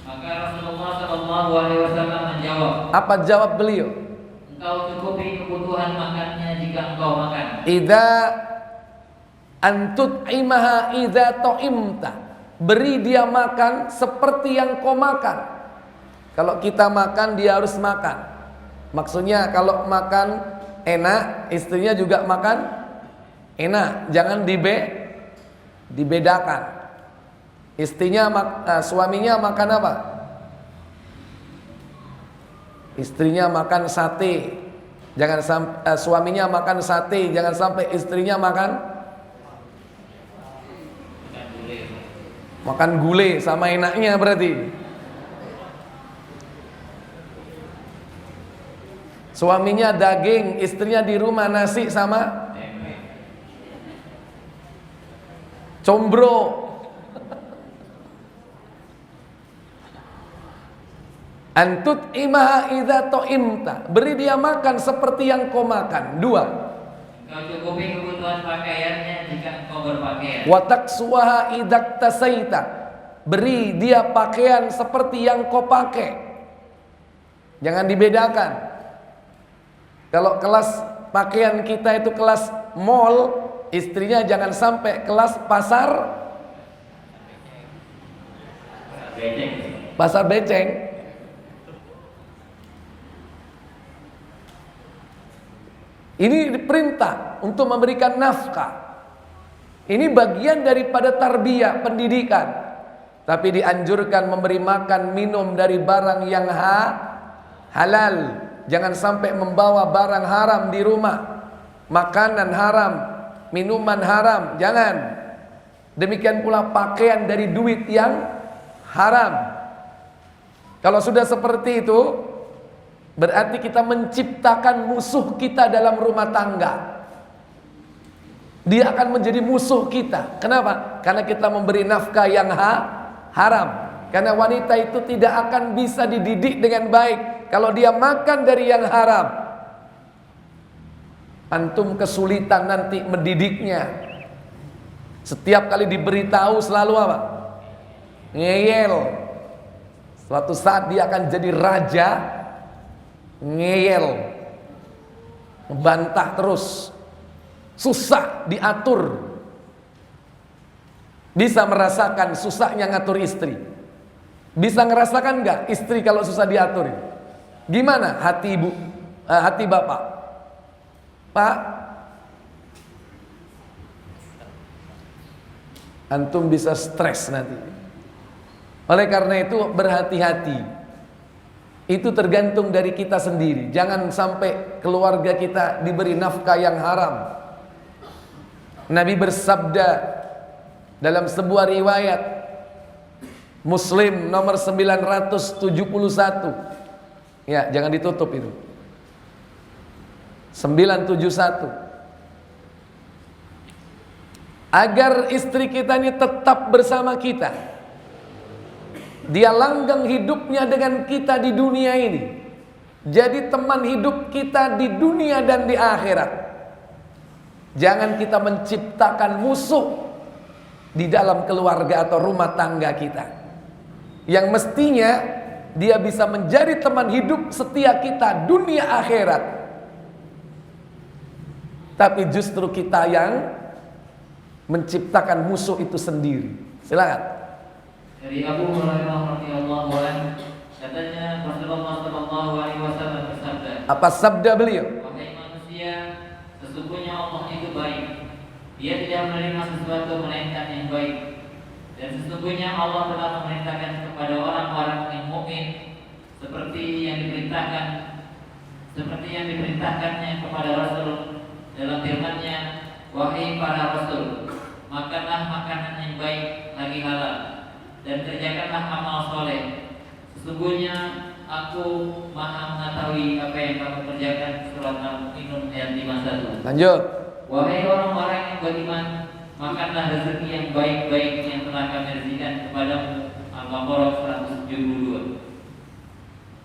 [SPEAKER 2] Maka Rasulullah sallallahu alaihi wasallam menjawab, apa
[SPEAKER 1] jawab beliau?
[SPEAKER 2] Engkau cukupi kebutuhan makannya jika engkau makan.
[SPEAKER 1] Idza antut'imaha idza ta'imta, beri dia makan seperti yang kau makan. Kalau kita makan, dia harus makan. Maksudnya kalau makan enak, istrinya juga makan enak. Jangan dibedakan. Suaminya makan apa? Istrinya makan sate. Jangan sampai suaminya makan sate, jangan sampai istrinya makan gulai sama enaknya berarti. Suaminya daging, istrinya di rumah nasi sama combro. Antut imaha idza ta'imta, beri dia makan seperti yang kau makan. 2.
[SPEAKER 2] Kau cukupi kebutuhan pakaiannya jika engkau berpakaian.
[SPEAKER 1] Wa taksuha idza tasaita, beri dia pakaian seperti yang kau pakai. Jangan dibedakan. Kalau kelas pakaian kita itu kelas mall, istrinya jangan sampai kelas pasar beceng. Ini diperintah untuk memberikan nafkah. Ini bagian daripada tarbiyah, pendidikan. Tapi dianjurkan memberi makan, minum dari barang yang halal. Jangan sampai membawa barang haram di rumah. Makanan haram, minuman haram, jangan. Demikian pula pakaian dari duit yang haram. Kalau sudah seperti itu, berarti kita menciptakan musuh kita dalam rumah tangga. Dia akan menjadi musuh kita. Kenapa? Karena kita memberi nafkah yang haram. Karena wanita itu tidak akan bisa dididik dengan baik kalau dia makan dari yang haram. Antum kesulitan nanti mendidiknya. Setiap kali diberitahu selalu apa? Ngeyel. Suatu saat dia akan jadi raja, ngeyel, membantah terus, susah diatur. Bisa merasakan susahnya ngatur istri? Bisa ngerasakan nggak istri kalau susah diatur? Gimana hati ibu, hati bapak? Pak, antum bisa stres nanti. Oleh karena itu berhati-hati. Itu tergantung dari kita sendiri. Jangan sampai keluarga kita diberi nafkah yang haram. Nabi bersabda dalam sebuah riwayat Muslim nomor 971. Ya, jangan ditutup itu. 971. Agar istri kita ini tetap bersama kita, dia langgeng hidupnya dengan kita di dunia ini, jadi teman hidup kita di dunia dan di akhirat. Jangan kita menciptakan musuh di dalam keluarga atau rumah tangga kita, yang mestinya dia bisa menjadi teman hidup setia kita dunia akhirat. Tapi justru kita yang menciptakan musuh itu sendiri. Silakan.
[SPEAKER 2] Dari Abu Hurairah radhiyallahu anhu, katanya Rasulullah sallallahu alaihi wasallam bersabda.
[SPEAKER 1] Apa sabda beliau?
[SPEAKER 2] Wahai manusia, sesungguhnya Allah itu baik. Dia tidak menerima sesuatu melainkan yang baik. Dan sesungguhnya Allah telah memerintahkan kepada orang-orang yang mukmin seperti yang diperintahkannya kepada Rasul dalam firman-Nya, wahai para Rasul, makanlah makanan yang baik lagi halal, dan kerjakanlah amal soleh. Sesungguhnya Aku Maha mengetahui apa yang kamu kerjakan. Surat Al-Mu'minun ayat 51.
[SPEAKER 1] Lanjut.
[SPEAKER 2] Wahai orang-orang yang beriman, makanlah rezeki yang baik-baik yang telah kami rezekikan kepadamu. Al-Baqarah 172.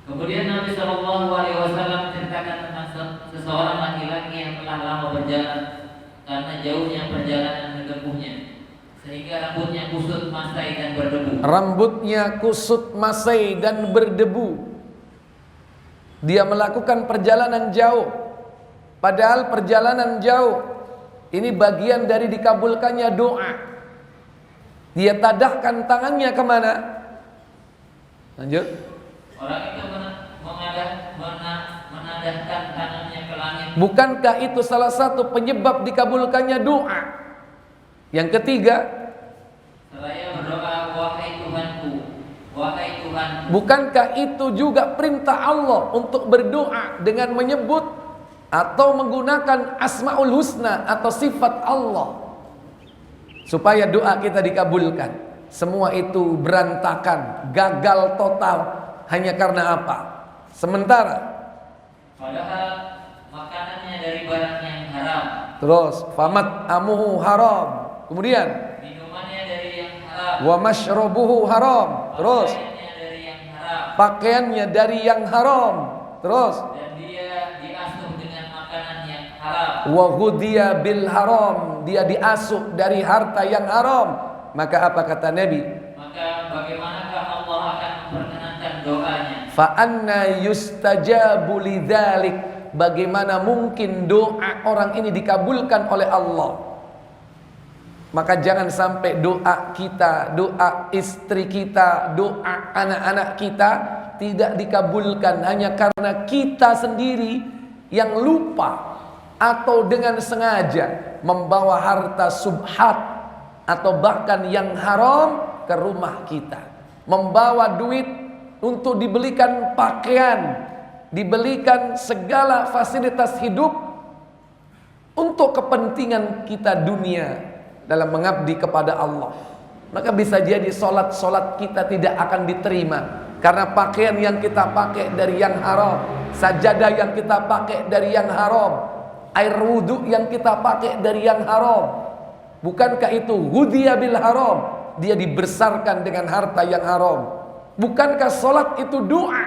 [SPEAKER 2] Kemudian Nabi Shallallahu Alaihi Wasallam menceritakan tentang seseorang laki-laki yang telah lama berjalan karena jauhnya perjalanan menempuhnya, sehingga rambutnya kusut, masai dan berdebu.
[SPEAKER 1] Rambutnya kusut, masai dan berdebu. Dia melakukan perjalanan jauh, padahal perjalanan jauh ini bagian dari dikabulkannya doa. Dia tadahkan tangannya kemana? Lanjut.
[SPEAKER 2] Orang itu menadahkan tangannya ke langit.
[SPEAKER 1] Bukankah itu salah satu penyebab dikabulkannya doa? Yang ketiga,
[SPEAKER 2] seraya berdoa, wahai Tuhanku, wahai Tuhan.
[SPEAKER 1] bukankah itu juga perintah Allah untuk berdoa dengan menyebut atau menggunakan Asmaul Husna atau sifat Allah supaya doa kita dikabulkan? Semua itu berantakan, gagal total hanya karena apa? Sementara
[SPEAKER 2] padahal makanannya dari barang yang haram.
[SPEAKER 1] terus famat amuhu haram. Kemudian
[SPEAKER 2] Minumannya dari yang haram.
[SPEAKER 1] wa mashrabuhu haram. Terus
[SPEAKER 2] Pakaiannya dari yang haram.
[SPEAKER 1] pakaiannya dari yang haram. Terus
[SPEAKER 2] Dan dia diasuh dengan makanan yang haram.
[SPEAKER 1] wa ghudhiya bil haram, dia diasuh dari harta yang haram. Maka apa kata Nabi?
[SPEAKER 2] Maka bagaimanakah Allah akan memperkenankan doanya?
[SPEAKER 1] Fa anna yustajabu lidzalik, bagaimana mungkin doa orang ini dikabulkan oleh Allah? Maka jangan sampai doa kita, doa istri kita, doa anak-anak kita tidak dikabulkan hanya karena kita sendiri yang lupa atau dengan sengaja membawa harta subhat atau bahkan yang haram ke rumah kita, membawa duit untuk dibelikan pakaian, dibelikan segala fasilitas hidup untuk kepentingan kita dunia dalam mengabdi kepada Allah. Maka bisa jadi solat kita tidak akan diterima karena pakaian yang kita pakai dari yang haram, sajadah yang kita pakai dari yang haram, air wudhu yang kita pakai dari yang haram. Bukankah itu ghudhiya bil haram? dia dibesarkan dengan harta yang haram. Bukankah sholat itu doa?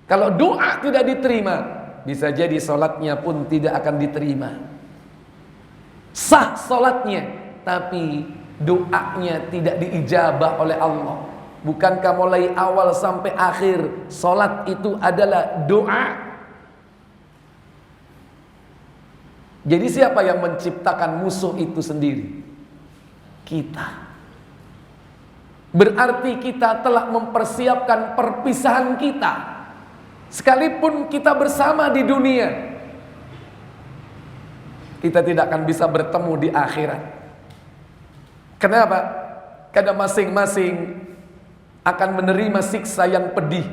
[SPEAKER 1] Kalau doa tidak diterima, bisa jadi sholatnya pun tidak akan diterima. Sah sholatnya, tapi doanya tidak diijabah oleh Allah. Bukankah mulai awal sampai akhir sholat itu adalah doa? Jadi siapa yang menciptakan musuh itu sendiri? Kita. Berarti kita telah mempersiapkan perpisahan kita. Sekalipun kita bersama di dunia, kita tidak akan bisa bertemu di akhirat. Kenapa? Karena masing-masing akan menerima siksa yang pedih.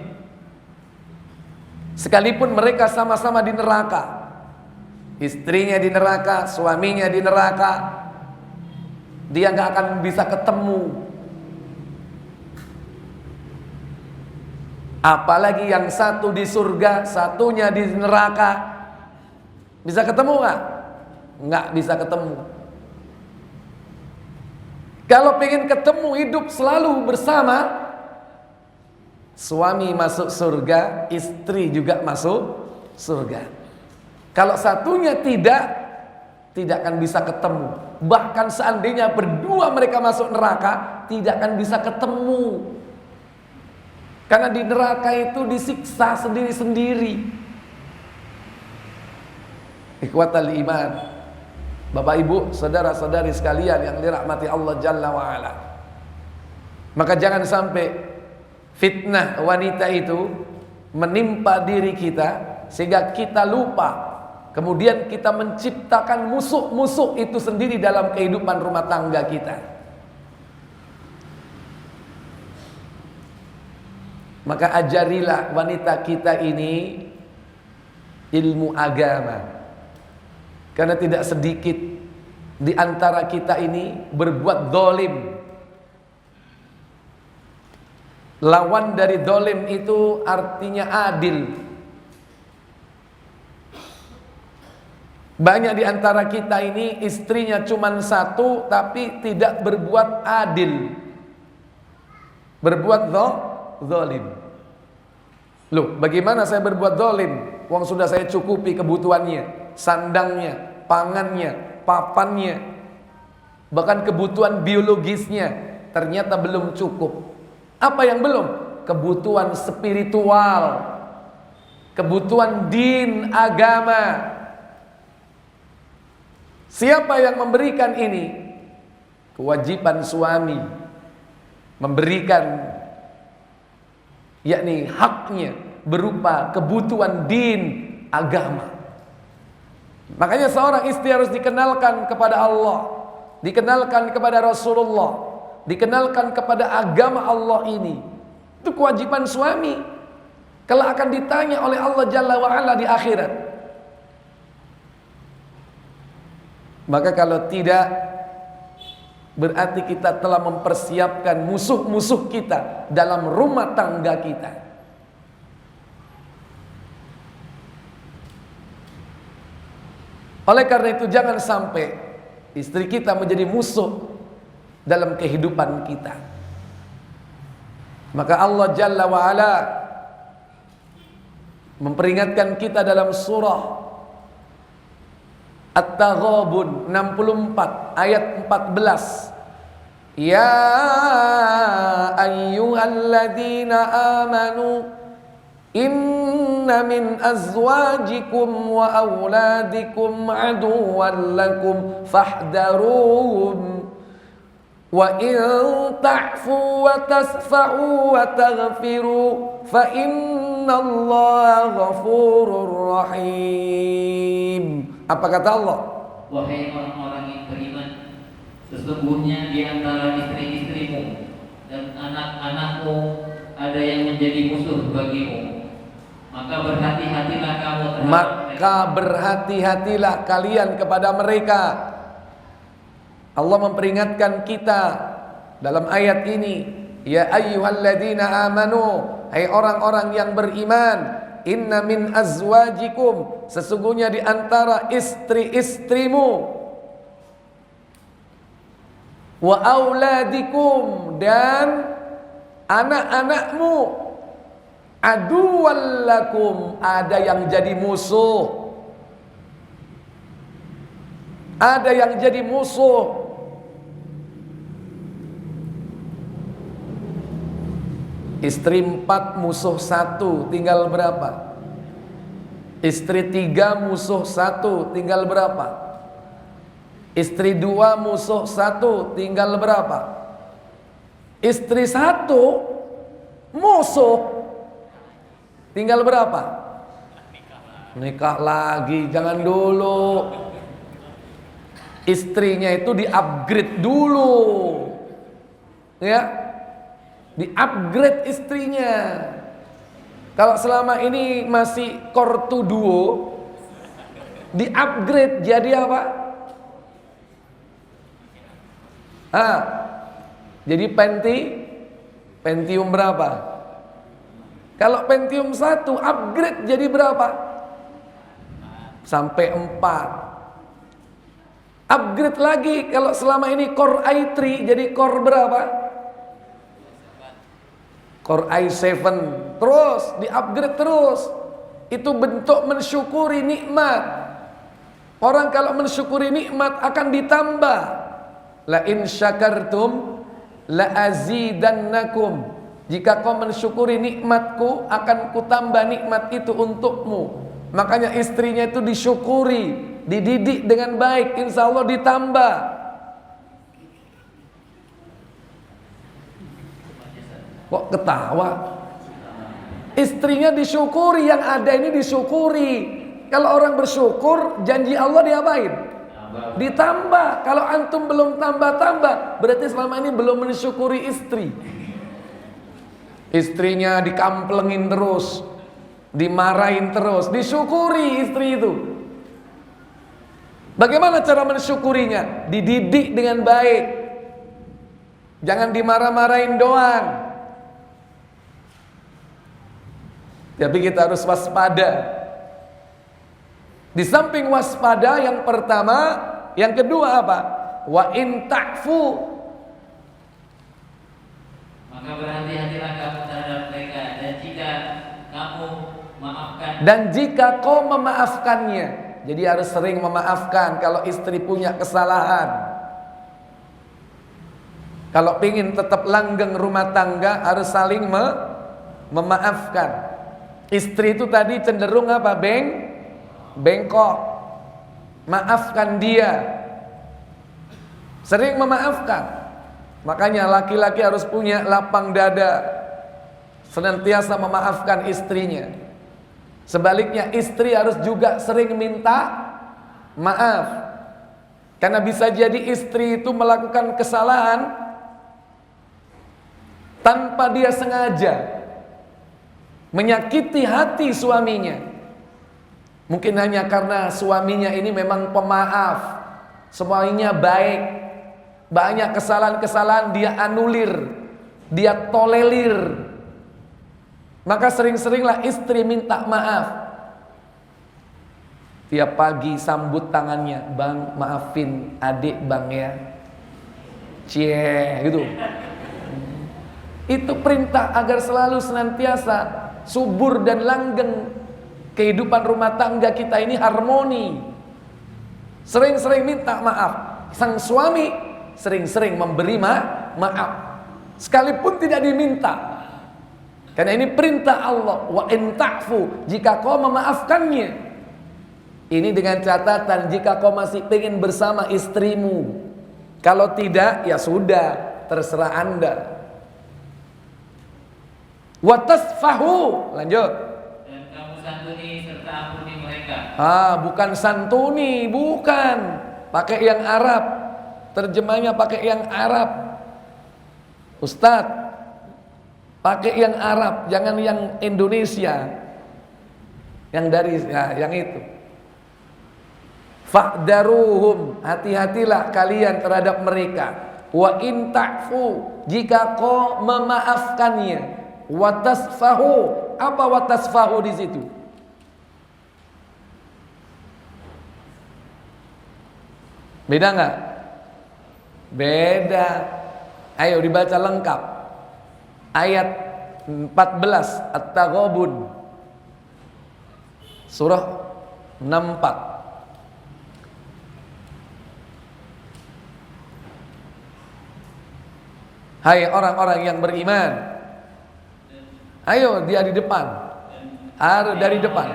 [SPEAKER 1] Sekalipun mereka sama-sama di neraka, istrinya di neraka, suaminya di neraka, dia gak akan bisa ketemu. Apalagi yang satu di surga, satunya di neraka, bisa ketemu gak? Nggak bisa ketemu. Kalau pengen ketemu hidup selalu bersama, suami masuk surga, istri juga masuk surga. Kalau satunya tidak akan bisa ketemu. Bahkan seandainya berdua mereka masuk neraka, tidak akan bisa ketemu. Karena di neraka itu disiksa sendiri-sendiri. Ikhwatal iman, Bapak Ibu, saudara-saudari sekalian yang dirahmati Allah Jalla wa'ala. Maka jangan sampai fitnah wanita itu menimpa diri kita sehingga kita lupa. Kemudian kita menciptakan musuh-musuh itu sendiri dalam kehidupan rumah tangga kita. Maka ajarilah wanita kita ini ilmu agama. Karena tidak sedikit di antara kita ini berbuat zalim. Lawan dari zalim itu artinya adil. Banyak di antara kita ini istrinya cuma satu tapi tidak berbuat adil. Berbuat zalim. Loh, bagaimana saya berbuat zalim? Wong sudah saya cukupi kebutuhannya, sandangnya, pangannya, papannya, bahkan kebutuhan biologisnya ternyata belum cukup. Apa yang belum? Kebutuhan spiritual, kebutuhan din, agama. Siapa yang memberikan ini? Kewajiban suami memberikan, yakni haknya berupa kebutuhan din, agama. Makanya seorang istri harus dikenalkan kepada Allah, dikenalkan kepada Rasulullah, dikenalkan kepada agama Allah ini. Itu kewajiban suami. Kalau akan ditanya oleh Allah Jalla wa'ala di akhirat. Maka kalau tidak, berarti kita telah mempersiapkan musuh-musuh kita dalam rumah tangga kita. Oleh karena itu jangan sampai istri kita menjadi musuh dalam kehidupan kita. Maka Allah Jalla wa'ala memperingatkan kita dalam surah At-Taghabun 64 ayat 14. Ya ayyuhalladzina amanu inna min azwajikum wa auladikum aduwwan lakum fahdharuhum wa in ta'fu wa tasfa'u wa taghfiru fa innallaha ghafurur rahim. Apa kata Allah?
[SPEAKER 2] Wahai orang-orang yang beriman, sesungguhnya di antara istri-istrimu dan anak-anakmu ada yang menjadi musuh bagimu. Maka berhati-hatilah kamu terhadap
[SPEAKER 1] Maka berhati-hatilah kalian kepada mereka. Allah memperingatkan kita dalam ayat ini, ya ayyuhalladzina amanu, hai orang-orang yang beriman, inna min azwajikum, sesungguhnya di antara istri-istrimu, wa auladikum, dan anak-anakmu, aduwwal lakum, ada yang jadi musuh. Ada yang jadi musuh. Istri 4 musuh 1, tinggal berapa? Istri 3 musuh 1, tinggal berapa? Istri 2 musuh 1, tinggal berapa? Istri 1 musuh, tinggal berapa? Nikah lagi, jangan dulu. Istrinya itu di-upgrade dulu, ya, di-upgrade istrinya. Kalau selama ini masih kortu duo, di-upgrade jadi apa? Jadi Pentium berapa? Kalau Pentium 1 upgrade jadi berapa? Sampai 4. Upgrade lagi, kalau selama ini Core i3 jadi Core berapa? Core i7. Terus di-upgrade terus. Itu bentuk mensyukuri nikmat. Orang kalau mensyukuri nikmat akan ditambah. La in syakartum la azidannakum. Jika kau mensyukuri nikmatku, akan kutambah nikmat itu untukmu. Makanya istrinya itu disyukuri, dididik dengan baik, insya Allah ditambah. Kok ketawa? Istrinya disyukuri, yang ada ini disyukuri. Kalau orang bersyukur, janji Allah diapain? Ditambah. Kalau antum belum tambah-tambah, berarti selama ini belum mensyukuri istri. Istrinya dikamplengin terus, dimarahin terus, disyukuri istri itu. Bagaimana cara mensyukurinya? Dididik dengan baik. Jangan dimarah-marahin doang. Tapi kita harus waspada. Di samping waspada yang pertama, yang kedua apa? Wa in ta'fu,
[SPEAKER 2] maka berhati-hatilah kamu terhadap mereka, dan jika kamu maafkan,
[SPEAKER 1] dan jika kau memaafkannya. Jadi harus sering memaafkan kalau istri punya kesalahan. Kalau ingin tetap langgeng rumah tangga, harus saling memaafkan. Istri itu tadi cenderung apa? Bengkok. Maafkan dia. Sering memaafkan. Makanya laki-laki harus punya lapang dada, senantiasa memaafkan istrinya. Sebaliknya istri harus juga sering minta maaf. Karena bisa jadi istri itu melakukan kesalahan tanpa dia sengaja, menyakiti hati suaminya. Mungkin hanya karena suaminya ini memang pemaaf, semuanya baik, banyak kesalahan-kesalahan dia anulir, dia tolerir. Maka sering-seringlah istri minta maaf. Tiap pagi sambut tangannya, bang maafin adik bang ya, cie gitu. Itu perintah agar selalu senantiasa subur dan langgeng kehidupan rumah tangga kita ini harmoni. Sering-sering minta maaf. Sang suami sering-sering memberi maaf, sekalipun tidak diminta. Karena ini perintah Allah. Wa in ta'fu, jika kau memaafkannya. Ini dengan catatan jika kau masih ingin bersama istrimu. Kalau tidak, ya sudah, terserah Anda. Wa tasfahu, lanjut.
[SPEAKER 2] Dan kamu santuni serta ampuni mereka.
[SPEAKER 1] Bukan santuni, bukan. Pakai yang Arab. Terjemahnya pakai yang Arab. Ustadz, pakai yang Arab, jangan yang Indonesia. Yang dari yang itu. Fa'daruhum, hati-hatilah kalian terhadap mereka. Wa in ta'fu, jika kau memaafkannya. Wa tasfahu, apa wa tasfahu di situ? Beda enggak? Beda. Ayo dibaca lengkap. Ayat 14 At-Taghabun. Surah 64. Hai orang-orang yang beriman. Ayo dia di depan. Harus dari depan.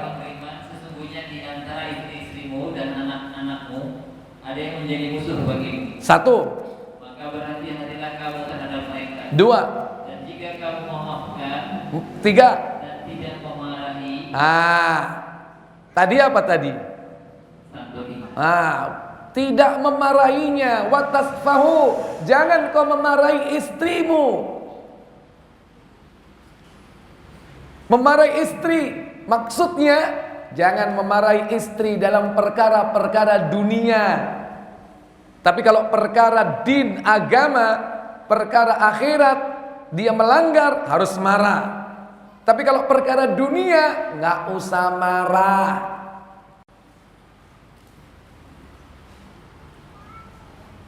[SPEAKER 2] Sesungguhnya di antara istri-istrimu dan anak-anakmu ada yang menjadi musuh bagimu.
[SPEAKER 1] 1.
[SPEAKER 2] Maka berhati-hatilah kamu terhadap mereka.
[SPEAKER 1] 2.
[SPEAKER 2] Dan jika kamu memaafkan.
[SPEAKER 1] 3.
[SPEAKER 2] Dan tidak memarahi.
[SPEAKER 1] Tadi apa tadi? Tidak memarahinya. Watasfahu. Jangan kau memarahi istrimu. Memarahi istri maksudnya jangan memarahi istri dalam perkara-perkara dunia. Tapi kalau perkara din, agama, perkara akhirat dia melanggar harus marah. Tapi kalau perkara dunia nggak usah marah.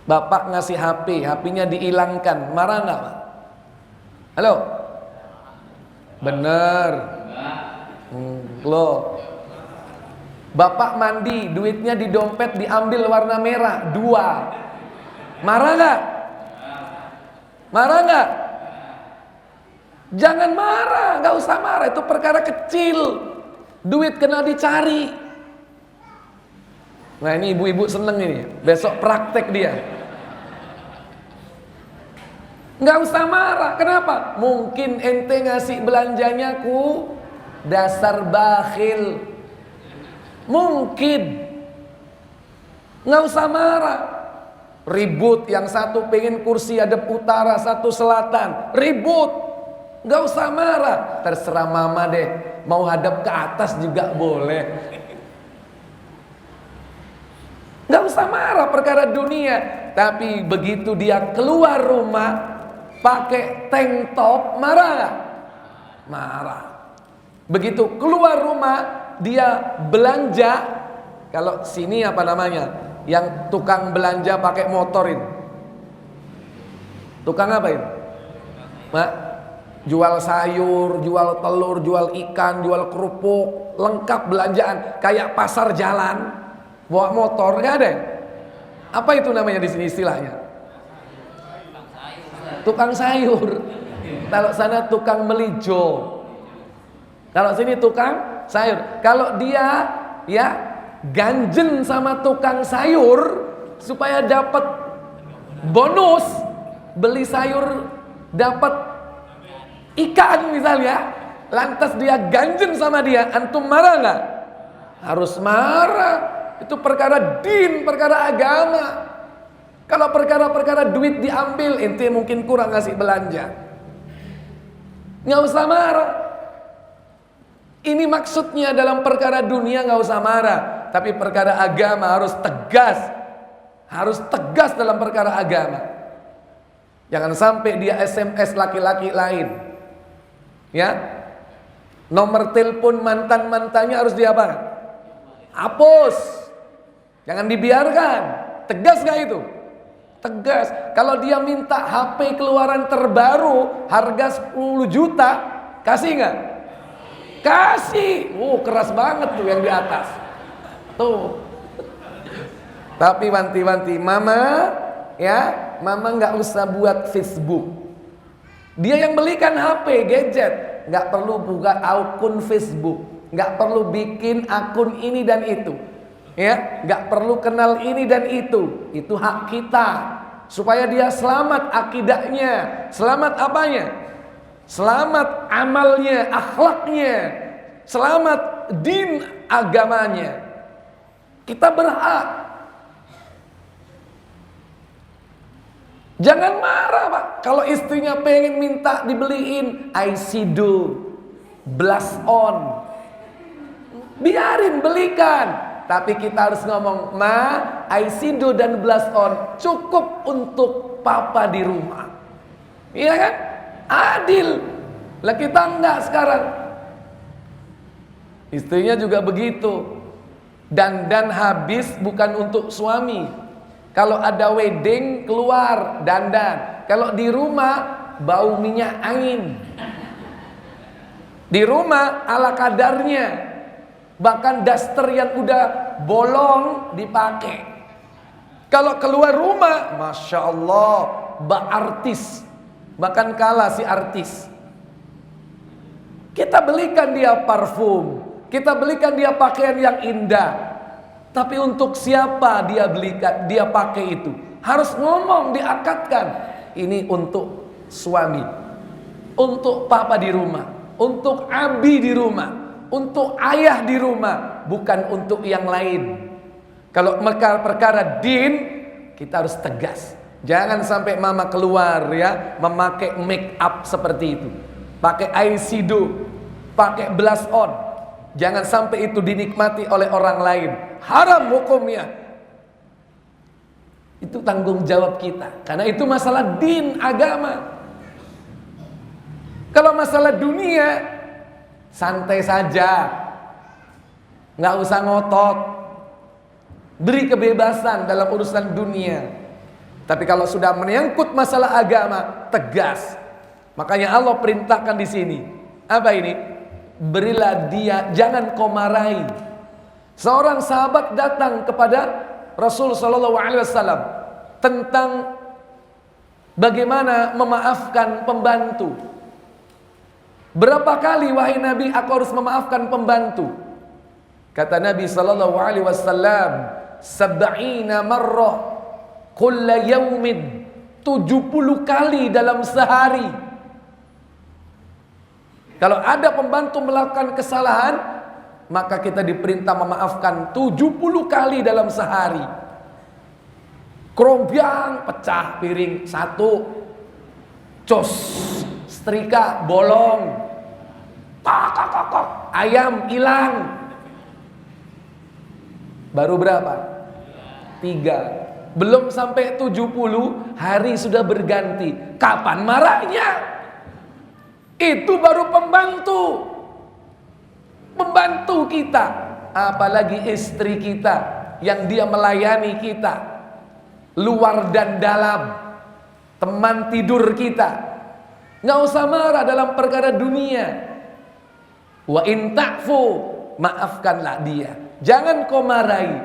[SPEAKER 1] Bapak ngasih HP, HP-nya dihilangkan, marah nggak, Pak? Halo? Bener. Loh. Bapak mandi, duitnya di dompet diambil warna merah 2. Marah nggak? Marah nggak? Jangan marah, nggak usah marah, itu perkara kecil. Duit kena dicari. Nah ini ibu-ibu seneng ini, besok praktek dia. Nggak usah marah, kenapa? Mungkin ente ngasih belanjanya ku dasar bakhil. Mungkin. Nggak usah marah. Ribut, yang satu pengen kursi hadap utara, satu selatan. Ribut. Nggak usah marah. Terserah mama deh, mau hadap ke atas juga boleh. Nggak usah marah perkara dunia. Tapi begitu dia keluar rumah pakai tank top, marah gak? Marah. Begitu keluar rumah dia belanja. Kalau sini apa namanya? Yang tukang belanja pakai motorin. Tukang apa itu? Jual sayur, jual telur, jual ikan, jual kerupuk, lengkap belanjaan kayak pasar jalan. Bawa motor, gak ada? Apa itu namanya di sini istilahnya? Tukang sayur. Kalau sana tukang melijo. Kalau sini tukang sayur. Kalau dia ya ganjen sama tukang sayur supaya dapat bonus beli sayur dapat ikan misalnya, lantas dia ganjen sama dia, antum marah nggak? Harus marah. Itu perkara din, perkara agama. Kalau perkara-perkara duit diambil, ente mungkin kurang ngasih belanja, nggak usah marah. Ini maksudnya dalam perkara dunia nggak usah marah, tapi perkara agama harus tegas, harus tegas dalam perkara agama. Jangan sampai dia SMS laki-laki lain, ya. Nomor telepon mantan-mantannya harus diapakan? Hapus, jangan dibiarkan. Tegas nggak itu? Tegas. Kalau dia minta HP keluaran terbaru harga 10 juta, kasih nggak? Kasih. Keras banget tuh yang di atas. Tuh. Tapi wanti-wanti mama, ya, mama nggak usah buat Facebook. Dia yang belikan HP, gadget, nggak perlu buka akun Facebook, nggak perlu bikin akun ini dan itu. Ya, nggak perlu kenal ini dan itu hak kita supaya dia selamat akidahnya, selamat apanya? Selamat amalnya, akhlaknya, selamat din agamanya. Kita berhak. Jangan marah, Pak. Kalau istrinya pengen minta dibeliin eyeshadow, blush on, biarin belikan. Tapi kita harus ngomong, ma, eyeshadow dan blush on cukup untuk papa di rumah. Iya kan? Adil. Lah kita enggak sekarang. Istrinya juga begitu. Dan habis bukan untuk suami. Kalau ada wedding keluar dandan. Kalau di rumah bau minyak angin. Di rumah ala kadarnya. Bahkan daster yang udah bolong dipakai. Kalau keluar rumah, Masya Allah, artis. Bahkan kalah si artis. Kita belikan dia parfum, kita belikan dia pakaian yang indah. Tapi untuk siapa dia belikan, dia pakai itu? Harus ngomong, diakatkan. Ini untuk suami, untuk papa di rumah, untuk abi di rumah, untuk ayah di rumah, bukan untuk yang lain. Kalau perkara din, kita harus tegas. Jangan sampai mama keluar ya memakai make up seperti itu, pakai eyeshadow, pakai blush on. Jangan sampai itu dinikmati oleh orang lain. Haram hukumnya. Itu tanggung jawab kita. Karena itu masalah din, agama. Kalau masalah dunia, santai saja, nggak usah ngotot. Beri kebebasan dalam urusan dunia. Tapi kalau sudah menyangkut masalah agama, tegas. Makanya Allah perintahkan di sini. Apa ini? Berilah dia, jangan kau marahi. Seorang sahabat datang kepada Rasul sallallahu alaihi wasallam tentang bagaimana memaafkan pembantu. Berapa kali wahai Nabi aku harus memaafkan pembantu? Kata Nabi sallallahu alaihi wasallam, 70 marrah kulla yaumin, 70 kali dalam sehari. Kalau ada pembantu melakukan kesalahan, maka kita diperintah memaafkan 70 kali dalam sehari. Kerobyang pecah piring satu, cos setrika bolong, ayam hilang. Baru berapa? 3. Belum sampai 70 hari sudah berganti. Kapan marahnya? Itu baru pembantu kita, apalagi istri kita yang dia melayani kita luar dan dalam, teman tidur kita. Nggak usah marah dalam perkara dunia. Wa in ta'fu, maafkanlah dia, jangan kau marahi.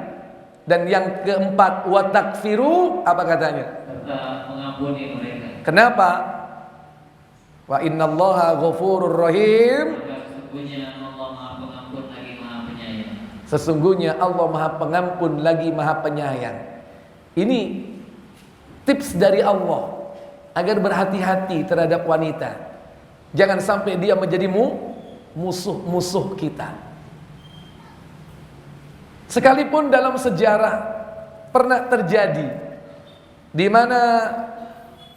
[SPEAKER 1] Dan yang keempat, wa takfiru, apa katanya?
[SPEAKER 2] Serta mengampuni mereka.
[SPEAKER 1] Kenapa? Wa innallaha ghafurur rahim.
[SPEAKER 2] Sesungguhnya Allah Maha Pengampun lagi Maha Penyayang.
[SPEAKER 1] Sesungguhnya Allah Maha Pengampun lagi Maha Penyayang. Ini tips dari Allah agar berhati-hati terhadap wanita. Jangan sampai dia menjadi musuh-musuh kita. Sekalipun dalam sejarah pernah terjadi di mana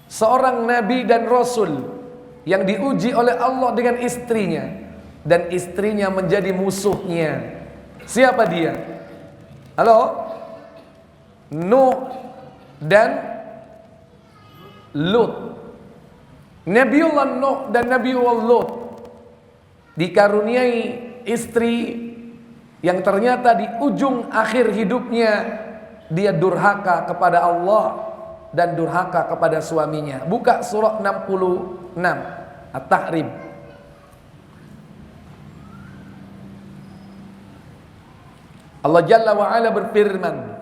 [SPEAKER 1] seorang nabi dan rasul yang diuji oleh Allah dengan istrinya, dan istrinya menjadi musuhnya. Siapa dia? Halo? Nuh dan Lut. Nabiullah Nuh dan Nabiullah Lut dikaruniai istri yang ternyata di ujung akhir hidupnya dia durhaka kepada Allah dan durhaka kepada suaminya. Buka surah 66 At-Tahrim. Allah Jalla wa Ala berfirman,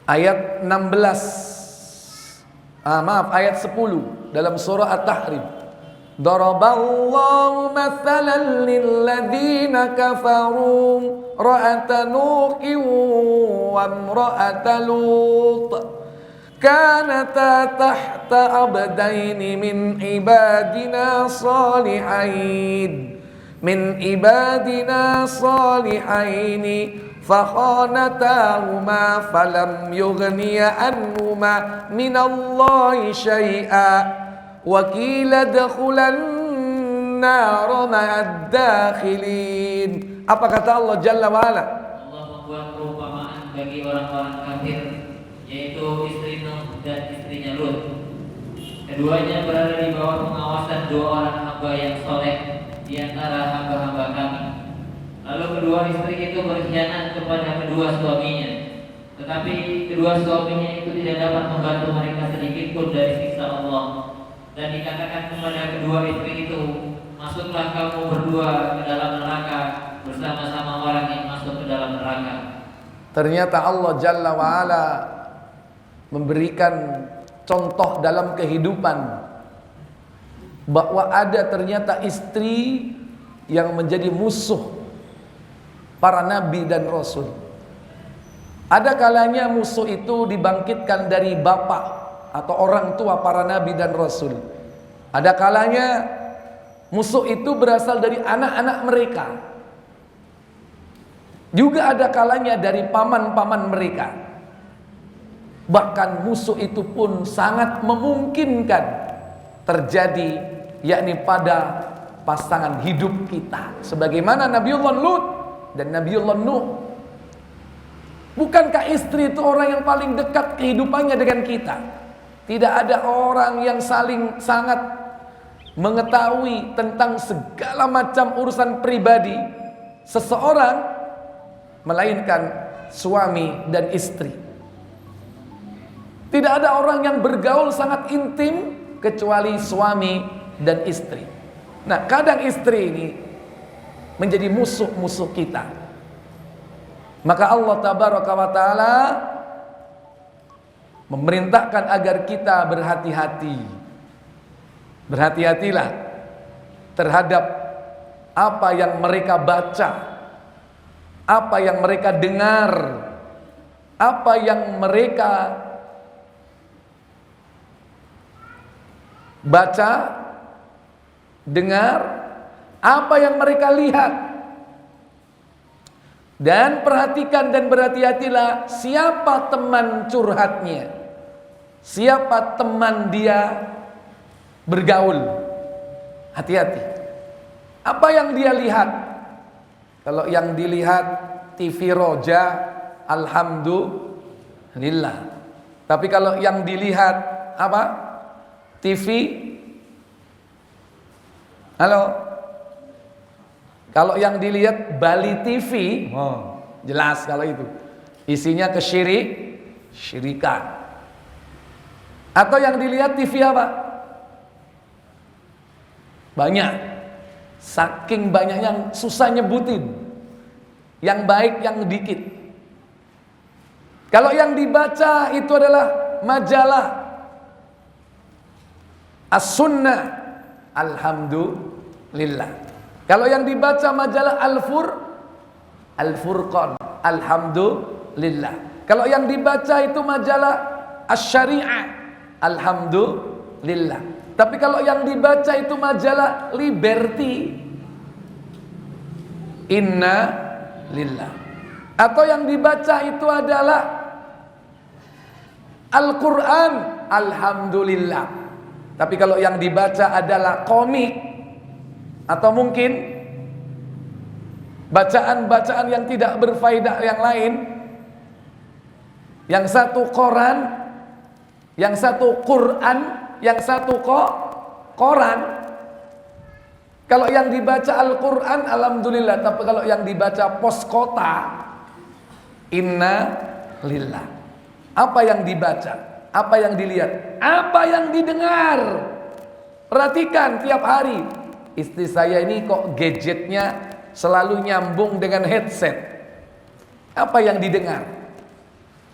[SPEAKER 1] ayat 16, ayat 10 dalam surah At-Tahrim. Daraballahu mathalan lilladzina kafaru ra'ata Nuhin wa imra'ata Lut kanata tahta abdaini min ibadina salihaini fakhanatahuma falam yughniya anhuma minallahi syai'a wa qila adkhulan nar ma'ad dakhilin. Apa kata Allah Jalla wa Ala?
[SPEAKER 2] Allah membuat perumpamaan bagi orang-orang kafir, yaitu istri Nuh dan istrinya Lut. Keduanya berada di bawah pengawasan 2 orang hamba yang soleh di antara hamba-hamba kami. Lalu kedua istri itu berkhianat kepada kedua suaminya, tetapi kedua suaminya itu tidak dapat membantu mereka sedikit pun dari siksa Allah. Dan dikatakan kepada kedua istri itu, masuklah kamu berdua ke dalam neraka bersama-sama orang yang masuk ke dalam neraka.
[SPEAKER 1] Ternyata Allah Jalla wa'ala memberikan contoh dalam kehidupan bahwa ada ternyata istri yang menjadi musuh para nabi dan rasul. Ada kalanya musuh itu dibangkitkan dari bapak atau orang tua para nabi dan rasul. Ada kalanya musuh itu berasal dari anak-anak mereka. Juga ada kalanya dari paman-paman mereka. Bahkan musuh itu pun sangat memungkinkan terjadi, yakni pada pasangan hidup kita, sebagaimana Nabiullah Lut dan Nabiullah Nuh. Bukankah istri itu orang yang paling dekat kehidupannya dengan kita? Tidak ada orang yang saling sangat mengetahui tentang segala macam urusan pribadi seseorang melainkan suami dan istri. Tidak ada orang yang bergaul sangat intim kecuali suami dan istri. Nah, kadang istri ini menjadi musuh-musuh kita. Maka Allah Tabaraka wa Ta'ala memerintahkan agar kita berhati-hati. Berhati-hatilah terhadap apa yang mereka baca, apa yang mereka dengar, apa yang mereka baca, dengar, apa yang mereka lihat. Dan perhatikan dan berhati-hatilah siapa teman curhatnya, siapa teman dia bergaul. Hati-hati. Apa yang dia lihat? Kalau yang dilihat TV Roja, alhamdulillah. Tapi kalau yang dilihat apa? TV, halo. Kalau yang dilihat Bali TV, jelas kalau itu isinya kesyirikan. Atau yang dilihat TV apa? Banyak, saking banyaknya susah nyebutin. Yang baik yang dikit. Kalau yang dibaca itu adalah majalah As-Sunnah, alhamdulillah. Kalau yang dibaca majalah Al-Furqan, alhamdulillah. Kalau yang dibaca itu majalah Asy-Syari'ah, alhamdulillah. Tapi kalau yang dibaca itu majalah Liberty, inna lillah. Atau yang dibaca itu adalah Al-Quran, alhamdulillah. Tapi kalau yang dibaca adalah komik, atau mungkin bacaan-bacaan yang tidak berfaedah yang lain, yang satu Quran, yang satu Quran, yang satu Quran. Kalau yang dibaca Al-Quran, alhamdulillah. Tapi kalau yang dibaca pos kota, inna lillah. Apa yang dibaca? Apa yang dilihat? Apa yang didengar? Perhatikan tiap hari. Istri saya ini kok gadgetnya selalu nyambung dengan headset. Apa yang didengar?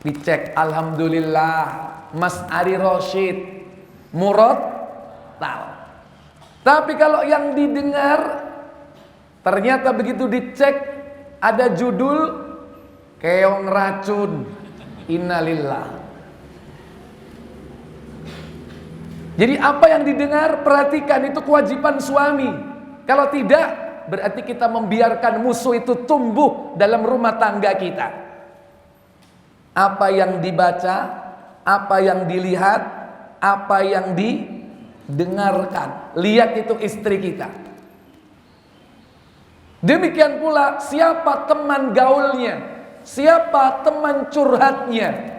[SPEAKER 1] Dicek, alhamdulillah, Mas Ari Rosyid Murad tahu. Tapi kalau yang didengar ternyata begitu dicek ada judul keong racun, innalillah. Jadi apa yang didengar, perhatikan, itu kewajiban suami. Kalau tidak, berarti kita membiarkan musuh itu tumbuh dalam rumah tangga kita. Apa yang dibaca, apa yang dilihat, apa yang didengarkan. Lihat itu istri kita. Demikian pula siapa teman gaulnya, siapa teman curhatnya.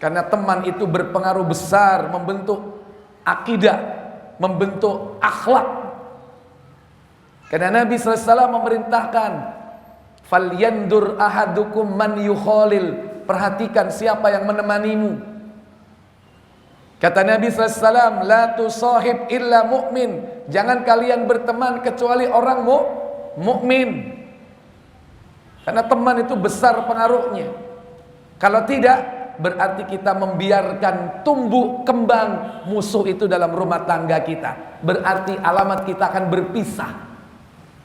[SPEAKER 1] Karena teman itu berpengaruh besar membentuk akidah, membentuk akhlak. Karena Nabi SAW memerintahkan Falyandur ahadukum man yukhalil. Perhatikan siapa yang menemanimu. Kata Nabi SAW, la tusahib illa mu'min. Jangan kalian berteman kecuali orang mukmin. Karena teman itu besar pengaruhnya. Kalau tidak, berarti kita membiarkan tumbuh kembang musuh itu dalam rumah tangga kita. Berarti alamat kita akan berpisah.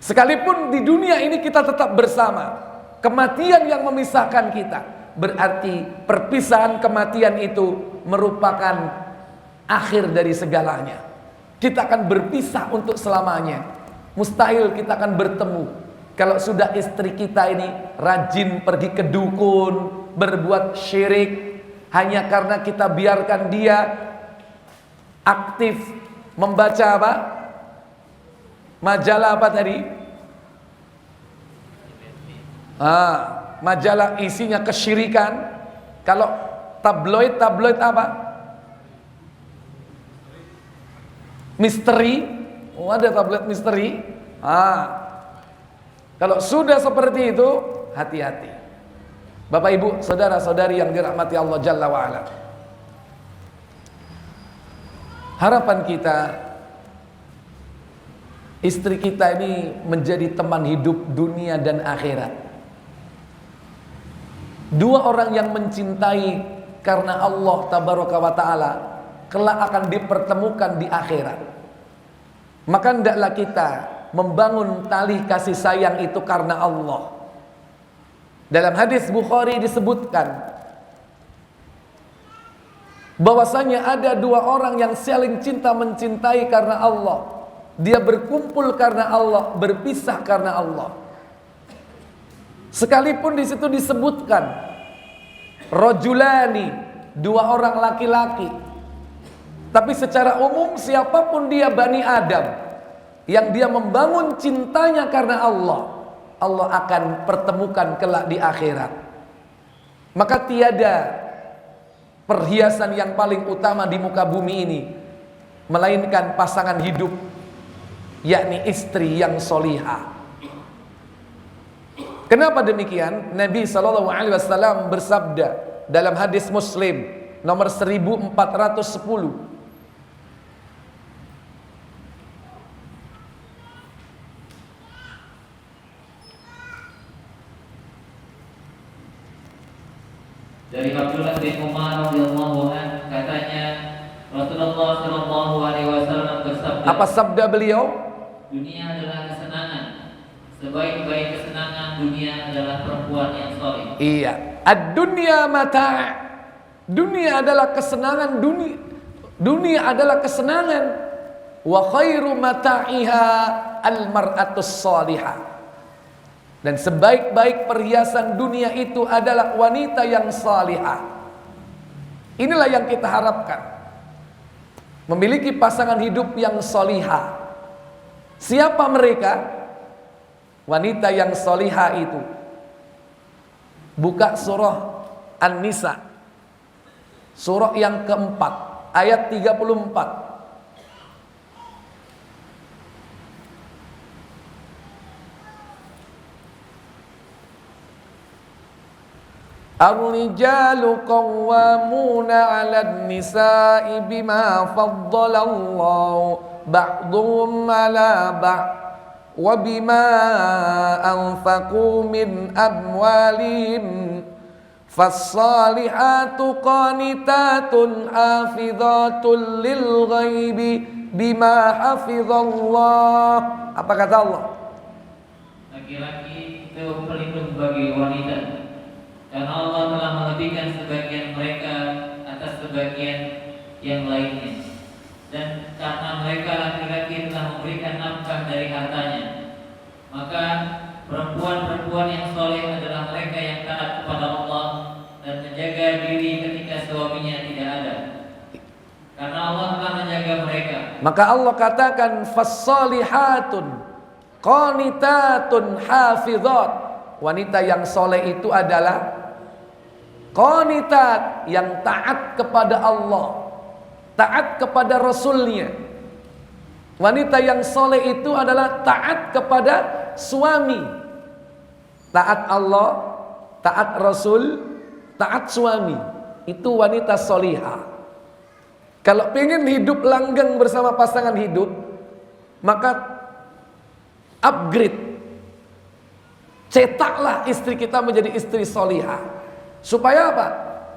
[SPEAKER 1] Sekalipun di dunia ini kita tetap bersama, kematian yang memisahkan kita. Berarti perpisahan kematian itu merupakan akhir dari segalanya. Kita akan berpisah untuk selamanya. Mustahil kita akan bertemu. Kalau sudah istri kita ini rajin pergi ke dukun, berbuat syirik, hanya karena kita biarkan dia aktif membaca apa? Majalah apa tadi? Majalah isinya kesyirikan. Kalau tabloid apa? Misteri. Oh, ada tabloid misteri. Kalau sudah seperti itu, hati-hati. Bapak Ibu, saudara-saudari yang dirahmati Allah Jalla wa'ala. Harapan kita, istri kita ini menjadi teman hidup dunia dan akhirat. Dua orang yang mencintai karena Allah Tabaraka wa ta'ala kelak akan dipertemukan di akhirat. Maka hendaklah kita membangun tali kasih sayang itu karena Allah. Dalam hadis Bukhari disebutkan bahwasanya ada dua orang yang saling cinta mencintai karena Allah. Dia berkumpul karena Allah, berpisah karena Allah. Sekalipun di situ disebutkan rajulani, dua orang laki-laki. Tapi secara umum siapapun dia Bani Adam yang dia membangun cintanya karena Allah, Allah akan pertemukan kelak di akhirat. Maka tiada perhiasan yang paling utama di muka bumi ini melainkan pasangan hidup, yakni istri yang solihah. Kenapa demikian? Nabi SAW bersabda dalam hadis Muslim nomor 1410,
[SPEAKER 2] dari Abdullah bin Umar radhiyallahu anhu, katanya Rasulullah sallallahu alaihi wasallam bersabda,
[SPEAKER 1] apa sabda beliau?
[SPEAKER 2] Dunia adalah kesenangan. Sebaik-baik kesenangan dunia adalah perempuan yang soleh.
[SPEAKER 1] Iya, ad-dunya mata'. Dunia adalah kesenangan, dunia adalah kesenangan. Wa khairu mata'iha al-mar'atus salihah. Dan sebaik-baik perhiasan dunia itu adalah wanita yang salihah. Inilah yang kita harapkan. Memiliki pasangan hidup yang salihah. Siapa mereka? Wanita yang salihah itu. Buka surah An-Nisa, surah yang keempat, ayat 34. Ar-rijalu qawwamuna 'alan nisa'i bima faddalallahu ba'dhum 'ala ba'd wa bima anfaqu min amwalihim fas-salihatu qanitatun hafizatun lil ghaibi bima hafizallah. Apa kata Allah?
[SPEAKER 2] Laki-laki itu pelindung bagi wanita, karena Allah telah melebihkan sebagian mereka atas sebagian yang lainnya. Dan karena mereka laki-laki telah memberikan nafkah dari hartanya, maka perempuan-perempuan yang soleh adalah mereka yang taat kepada Allah dan menjaga diri ketika suaminya tidak ada, karena Allah telah menjaga mereka.
[SPEAKER 1] Maka Allah katakan fas-salihatun qanitatun hafizat. Wanita yang soleh itu adalah qanitat, yang taat kepada Allah, taat kepada Rasulnya. Wanita yang soleh itu adalah taat kepada suami. taat Allah, taat Rasul, taat suami. Itu wanita solihah. Kalau pengen hidup langgeng bersama pasangan hidup, maka upgrade, cetaklah istri kita menjadi istri solihah. Supaya apa?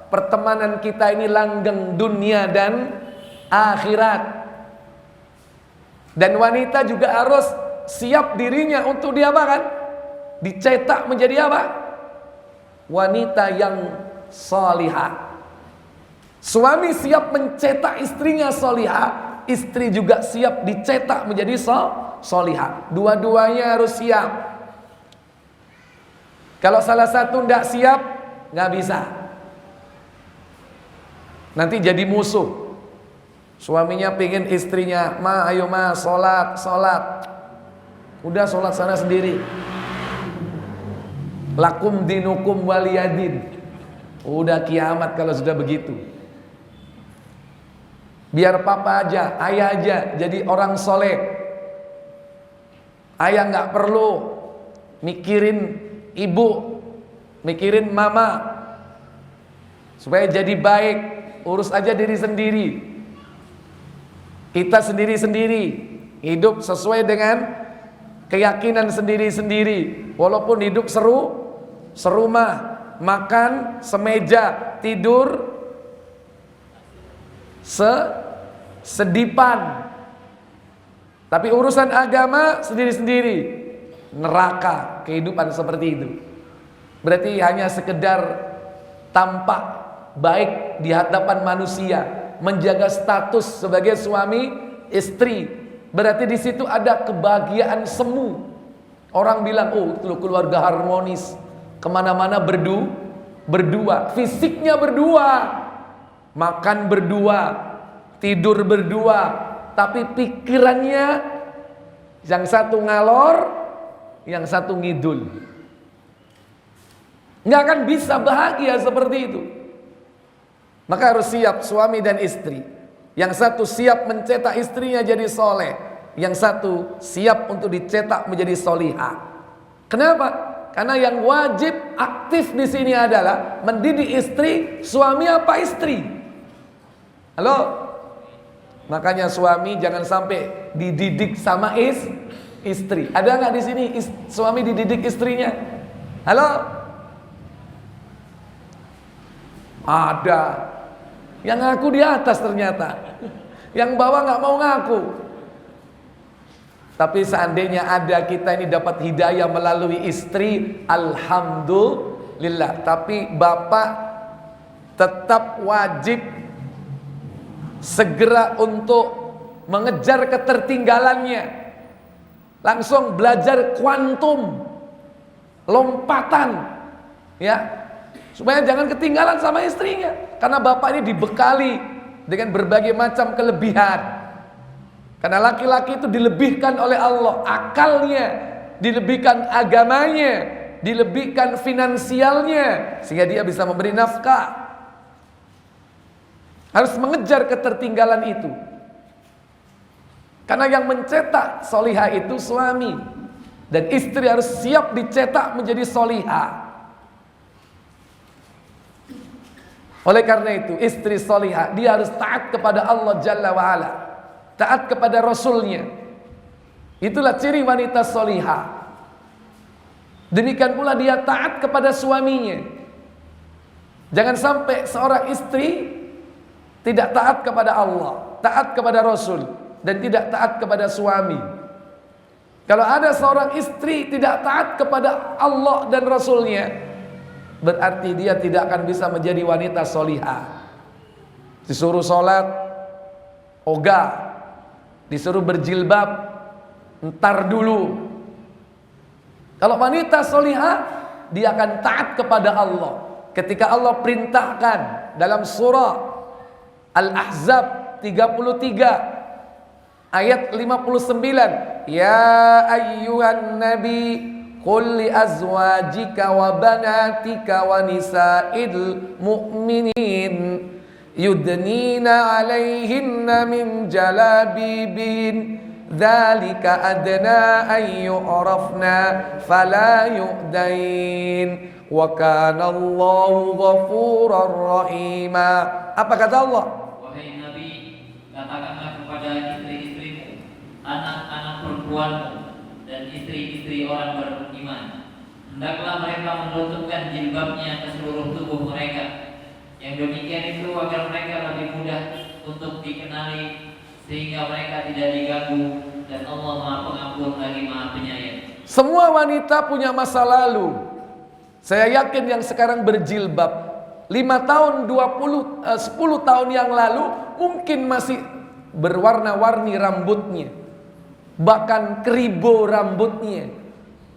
[SPEAKER 1] Pertemanan kita ini langgeng dunia dan akhirat. Dan wanita juga harus siap dirinya untuk diapakan? Dicetak menjadi apa? Wanita yang solihah. Suami siap mencetak istrinya solihah, istri juga siap dicetak menjadi solihah. Dua-duanya harus siap. Kalau salah satu tidak siap, nggak bisa. Nanti jadi musuh. Suaminya pengen istrinya, ma ayo ma sholat, sholat. Udah sholat sana sendiri. Lakum dinukum waliyadin. Udah kiamat kalau sudah begitu. Biar papa aja, ayah aja jadi orang soleh. Ayah nggak perlu mikirin ibu, mikirin mama. Supaya jadi baik, urus aja diri sendiri. Kita sendiri-sendiri hidup sesuai dengan keyakinan sendiri-sendiri. Walaupun hidup serumah, makan semeja, tidur sedipan. Tapi urusan agama sendiri-sendiri. Neraka kehidupan seperti itu. Berarti hanya sekedar tampak baik di hadapan manusia, menjaga status sebagai suami istri. Berarti di situ ada kebahagiaan semu. Orang bilang, oh itu keluarga harmonis, kemana-mana berdua, fisiknya berdua, makan berdua, tidur berdua, tapi pikirannya yang satu ngalor, yang satu ngidul. Nggak akan bisa bahagia seperti itu. Maka harus siap suami dan istri. Yang satu siap mencetak istrinya jadi soleh, yang satu siap untuk dicetak menjadi solihah. Kenapa? Karena yang wajib aktif di sini adalah mendidik istri, suami apa istri? Halo? Makanya suami jangan sampai dididik sama istri. Ada nggak di sini suami dididik istrinya? Halo? Ada. Yang ngaku di atas ternyata. Yang bawah nggak mau ngaku. Tapi seandainya ada kita ini dapat hidayah melalui istri, alhamdulillah. Tapi bapak tetap wajib segera untuk mengejar ketertinggalannya. Langsung belajar kuantum, lompatan, ya, supaya jangan ketinggalan sama istrinya. Karena bapak ini dibekali dengan berbagai macam kelebihan. Karena laki-laki itu dilebihkan oleh Allah akalnya, dilebihkan agamanya, dilebihkan finansialnya, sehingga dia bisa memberi nafkah. Harus mengejar ketertinggalan itu. Karena yang mencetak solihah itu suami, dan istri harus siap dicetak menjadi solihah. Oleh karena itu istri solihah dia harus taat kepada Allah Jalla wa'ala, taat kepada Rasulnya. Itulah ciri wanita solihah. Demikian pula dia taat kepada suaminya. Jangan sampai seorang istri tidak taat kepada Allah, taat kepada Rasul, dan tidak taat kepada suami. Kalau ada seorang istri tidak taat kepada Allah dan Rasulnya, berarti dia tidak akan bisa menjadi wanita solihah. Disuruh sholat, ogah. Disuruh berjilbab, entar dulu. Kalau wanita solihah, dia akan taat kepada Allah. Ketika Allah perintahkan dalam surah Al-Ahzab 33 ayat 59, ya ayyuhan nabi qul li azwajika wa banatika wa nisa'il mu'minin yudnina 'alaihinna min jalabibin dzalika adna an yu'rafna fala yu'dain wa kana Allahu ghafurar rahima. Apa kata Allah?
[SPEAKER 2] Wahai Nabi, katakanlah kepada istri-istrimu, anak-anak perempuanmu, dan istri-istri orang beriman, hendaklah mereka menutupkan jilbabnya ke seluruh tubuh mereka. Yang demikian itu agar mereka lebih mudah untuk dikenali, sehingga mereka tidak diganggu, dan Allah Maha Pengampun lagi Maha Penyayang.
[SPEAKER 1] Semua wanita punya masa lalu. Saya yakin yang sekarang berjilbab 5 tahun, 20, 10 tahun yang lalu mungkin masih berwarna-warni rambutnya, bahkan keribo rambutnya.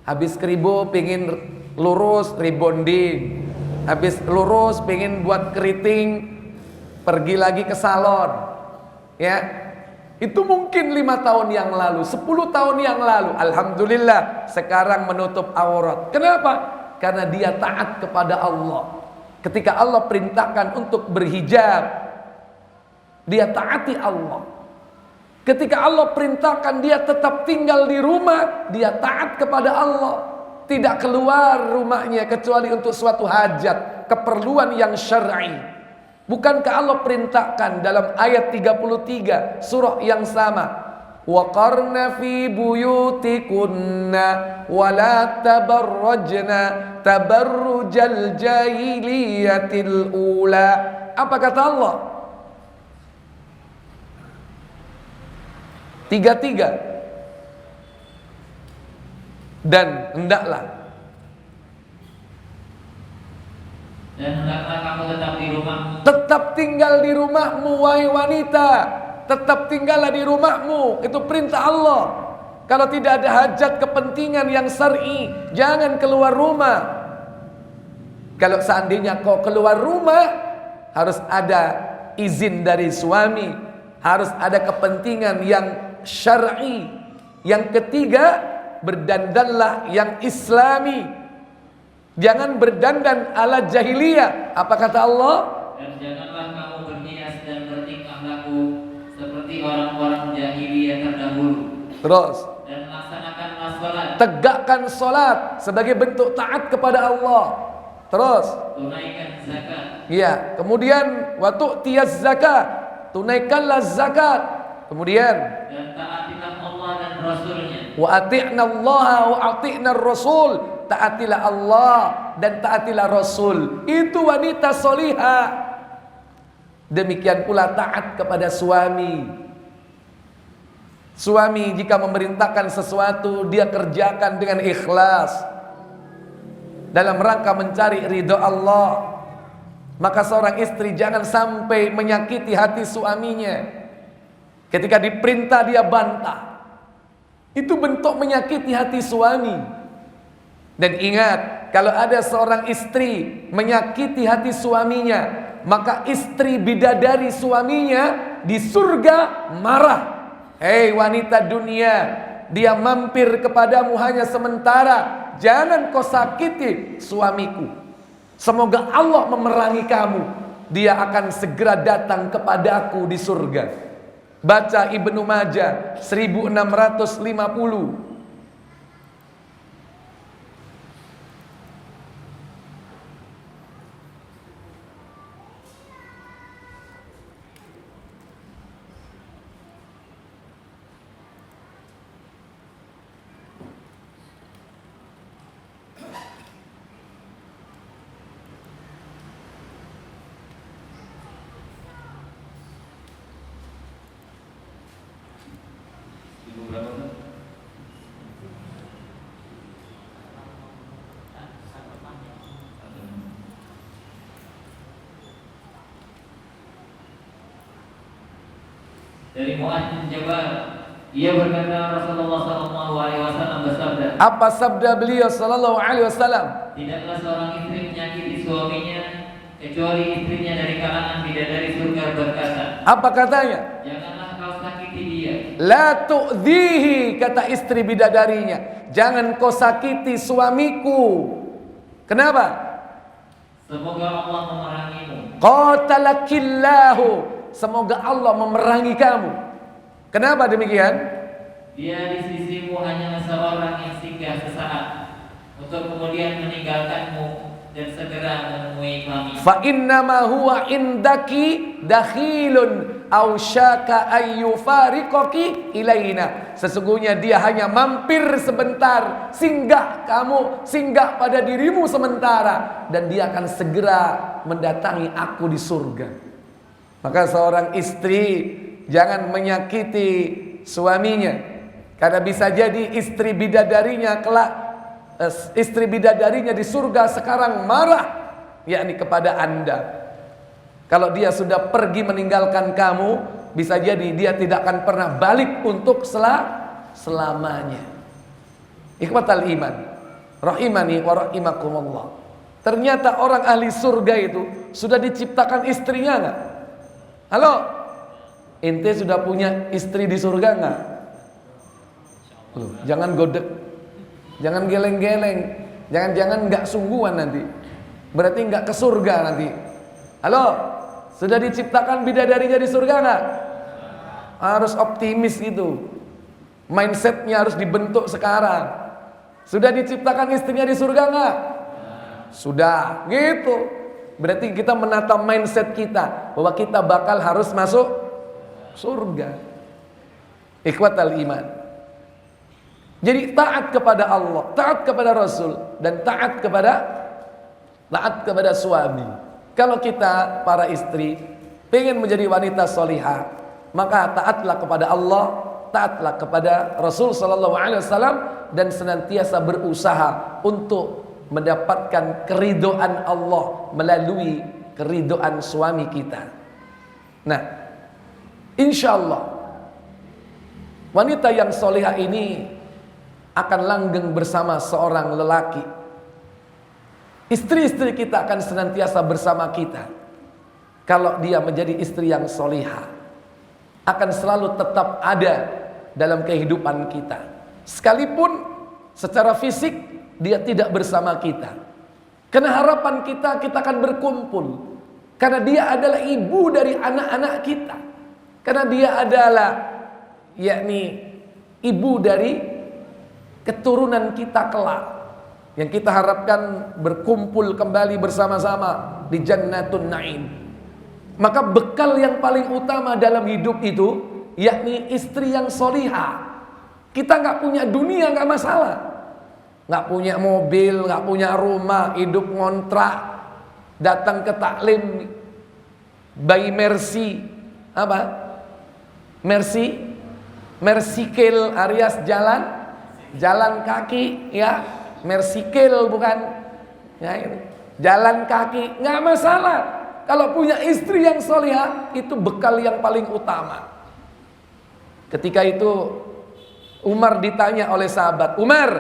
[SPEAKER 1] Habis keribo pengen lurus rebonding, habis lurus pengen buat keriting, pergi lagi ke salon. Ya, itu mungkin 5 tahun yang lalu, 10 tahun yang lalu. Alhamdulillah sekarang menutup aurat. Kenapa? Karena dia taat kepada Allah. Ketika Allah perintahkan untuk berhijab, dia taati Allah. Ketika Allah perintahkan dia tetap tinggal di rumah, dia taat kepada Allah. Tidak keluar rumahnya kecuali untuk suatu hajat, keperluan yang syar'i. Bukankah Allah perintahkan dalam ayat 33 surah yang sama, wa qarna fi buyutikunna wa la tabarrajna tabarrujal jahiliyatil ula. Apa kata Allah? 33. Dan hendaklah
[SPEAKER 2] kamu tetap di rumah.
[SPEAKER 1] Tetap tinggal di rumahmu, wahai wanita. Tetap tinggallah di rumahmu. Itu perintah Allah. Kalau tidak ada hajat kepentingan yang syar'i, jangan keluar rumah. Kalau seandainya kau keluar rumah, harus ada izin dari suami, harus ada kepentingan yang syar'i. Yang ketiga, berdandanlah yang islami. Jangan berdandan ala jahiliyah. Apa kata Allah?
[SPEAKER 2] Dan janganlah kamu berhias dan bertingkah laku seperti orang-orang jahiliyah terdahulu.
[SPEAKER 1] Terus,
[SPEAKER 2] dan laksanakanlah salat.
[SPEAKER 1] Tegakkan salat sebagai bentuk taat kepada Allah. Terus,
[SPEAKER 2] tunaikan zakat.
[SPEAKER 1] Ya, kemudian wa tu'tiyaz zakat. Tunaikanlah zakat. Kemudian,
[SPEAKER 2] dan taatilah Allah dan Rasulnya.
[SPEAKER 1] Wa ati'na Allah wa ati'na Rasul. Taatilah Allah dan taatilah Rasul. Itu wanita solihah. Demikian pula taat kepada suami. Suami jika memerintahkan sesuatu, dia kerjakan dengan ikhlas dalam rangka mencari ridho Allah. Maka seorang istri jangan sampai menyakiti hati suaminya. Ketika diperintah dia bantah, itu bentuk menyakiti hati suami. Dan ingat, kalau ada seorang istri menyakiti hati suaminya, maka istri bidadari suaminya di surga marah. Hei wanita dunia, dia mampir kepadamu hanya sementara. Jangan kau sakiti suamiku. Semoga Allah memerangi kamu. Dia akan segera datang kepadaku di surga. Baca Ibnu Majah 1650.
[SPEAKER 2] Dari Mu'adz bin Jabal, ia berkata Rasulullah SAW bersabda.
[SPEAKER 1] Apa sabda beliau sallallahu alaihi wasallam?
[SPEAKER 2] Tidaklah seorang istri menyakiti suaminya kecuali istrinya dari kalangan bidadari surga berkata.
[SPEAKER 1] Apa katanya?
[SPEAKER 2] Janganlah kau sakiti dia.
[SPEAKER 1] La tu'dhihi, kata istri bidadarinya. Jangan kau sakiti suamiku. Kenapa?
[SPEAKER 2] Semoga Allah memerangimu.
[SPEAKER 1] Qatalakillahu, semoga Allah memerangi kamu. Kenapa demikian?
[SPEAKER 2] Dia di sisimu hanyalah seorang yang singgah sesaat untuk kemudian meninggalkanmu dan segera menemui kami.
[SPEAKER 1] Fa innama huwa indaki dakhilun aw syaka ayyufariqaki ilaina. Sesungguhnya dia hanya mampir sebentar, singgah pada dirimu sementara, dan dia akan segera mendatangi aku di surga. Maka seorang istri jangan menyakiti suaminya, karena bisa jadi istri bidadarinya kelak, istri bidadarinya di surga sekarang marah, yakni kepada Anda. Kalau dia sudah pergi meninggalkan kamu, bisa jadi dia tidak akan pernah balik untuk selamanya. Ikhwatal iman, rahimani wa rahimakumullah. Ternyata orang ahli surga itu sudah diciptakan istrinya enggak? Halo? Ente sudah punya istri di surga enggak? Loh, jangan godek, jangan geleng-geleng, jangan-jangan enggak sungguhan nanti. Berarti enggak ke surga nanti. Halo? Sudah diciptakan bidadarinya di surga enggak? Harus optimis itu. Mindsetnya harus dibentuk sekarang. Sudah diciptakan istrinya di surga enggak? Sudah, gitu. Berarti kita menata mindset kita bahwa kita bakal harus masuk surga. Ikhwatal iman. Jadi taat kepada Allah, taat kepada Rasul, dan taat kepada suami. Kalau kita para istri pengen menjadi wanita solihah, maka taatlah kepada Allah, taatlah kepada Rasul sallallahu alaihi wasallam, dan senantiasa berusaha untuk mendapatkan keridhaan Allah melalui keridhaan suami kita. Nah, insyaallah wanita yang solihah ini akan langgeng bersama seorang lelaki. Istri-istri kita akan senantiasa bersama kita. Kalau dia menjadi istri yang solihah, akan selalu tetap ada dalam kehidupan kita. Sekalipun secara fisik dia tidak bersama kita, karena harapan kita akan berkumpul, karena dia adalah ibu dari anak-anak kita, karena dia adalah yakni ibu dari keturunan kita kelak, yang kita harapkan berkumpul kembali bersama-sama di Jannatun Naim. Maka bekal yang paling utama dalam hidup itu yakni istri yang solihah. Kita nggak punya dunia nggak masalah, nggak punya mobil, nggak punya rumah, hidup ngontrak, datang ke taklim by Mercy, apa? Mercycle alias jalan kaki, ya, Mercycle bukan, ya, jalan kaki, nggak masalah. Kalau punya istri yang solihah, itu bekal yang paling utama. Ketika itu Umar ditanya oleh sahabat, Umar,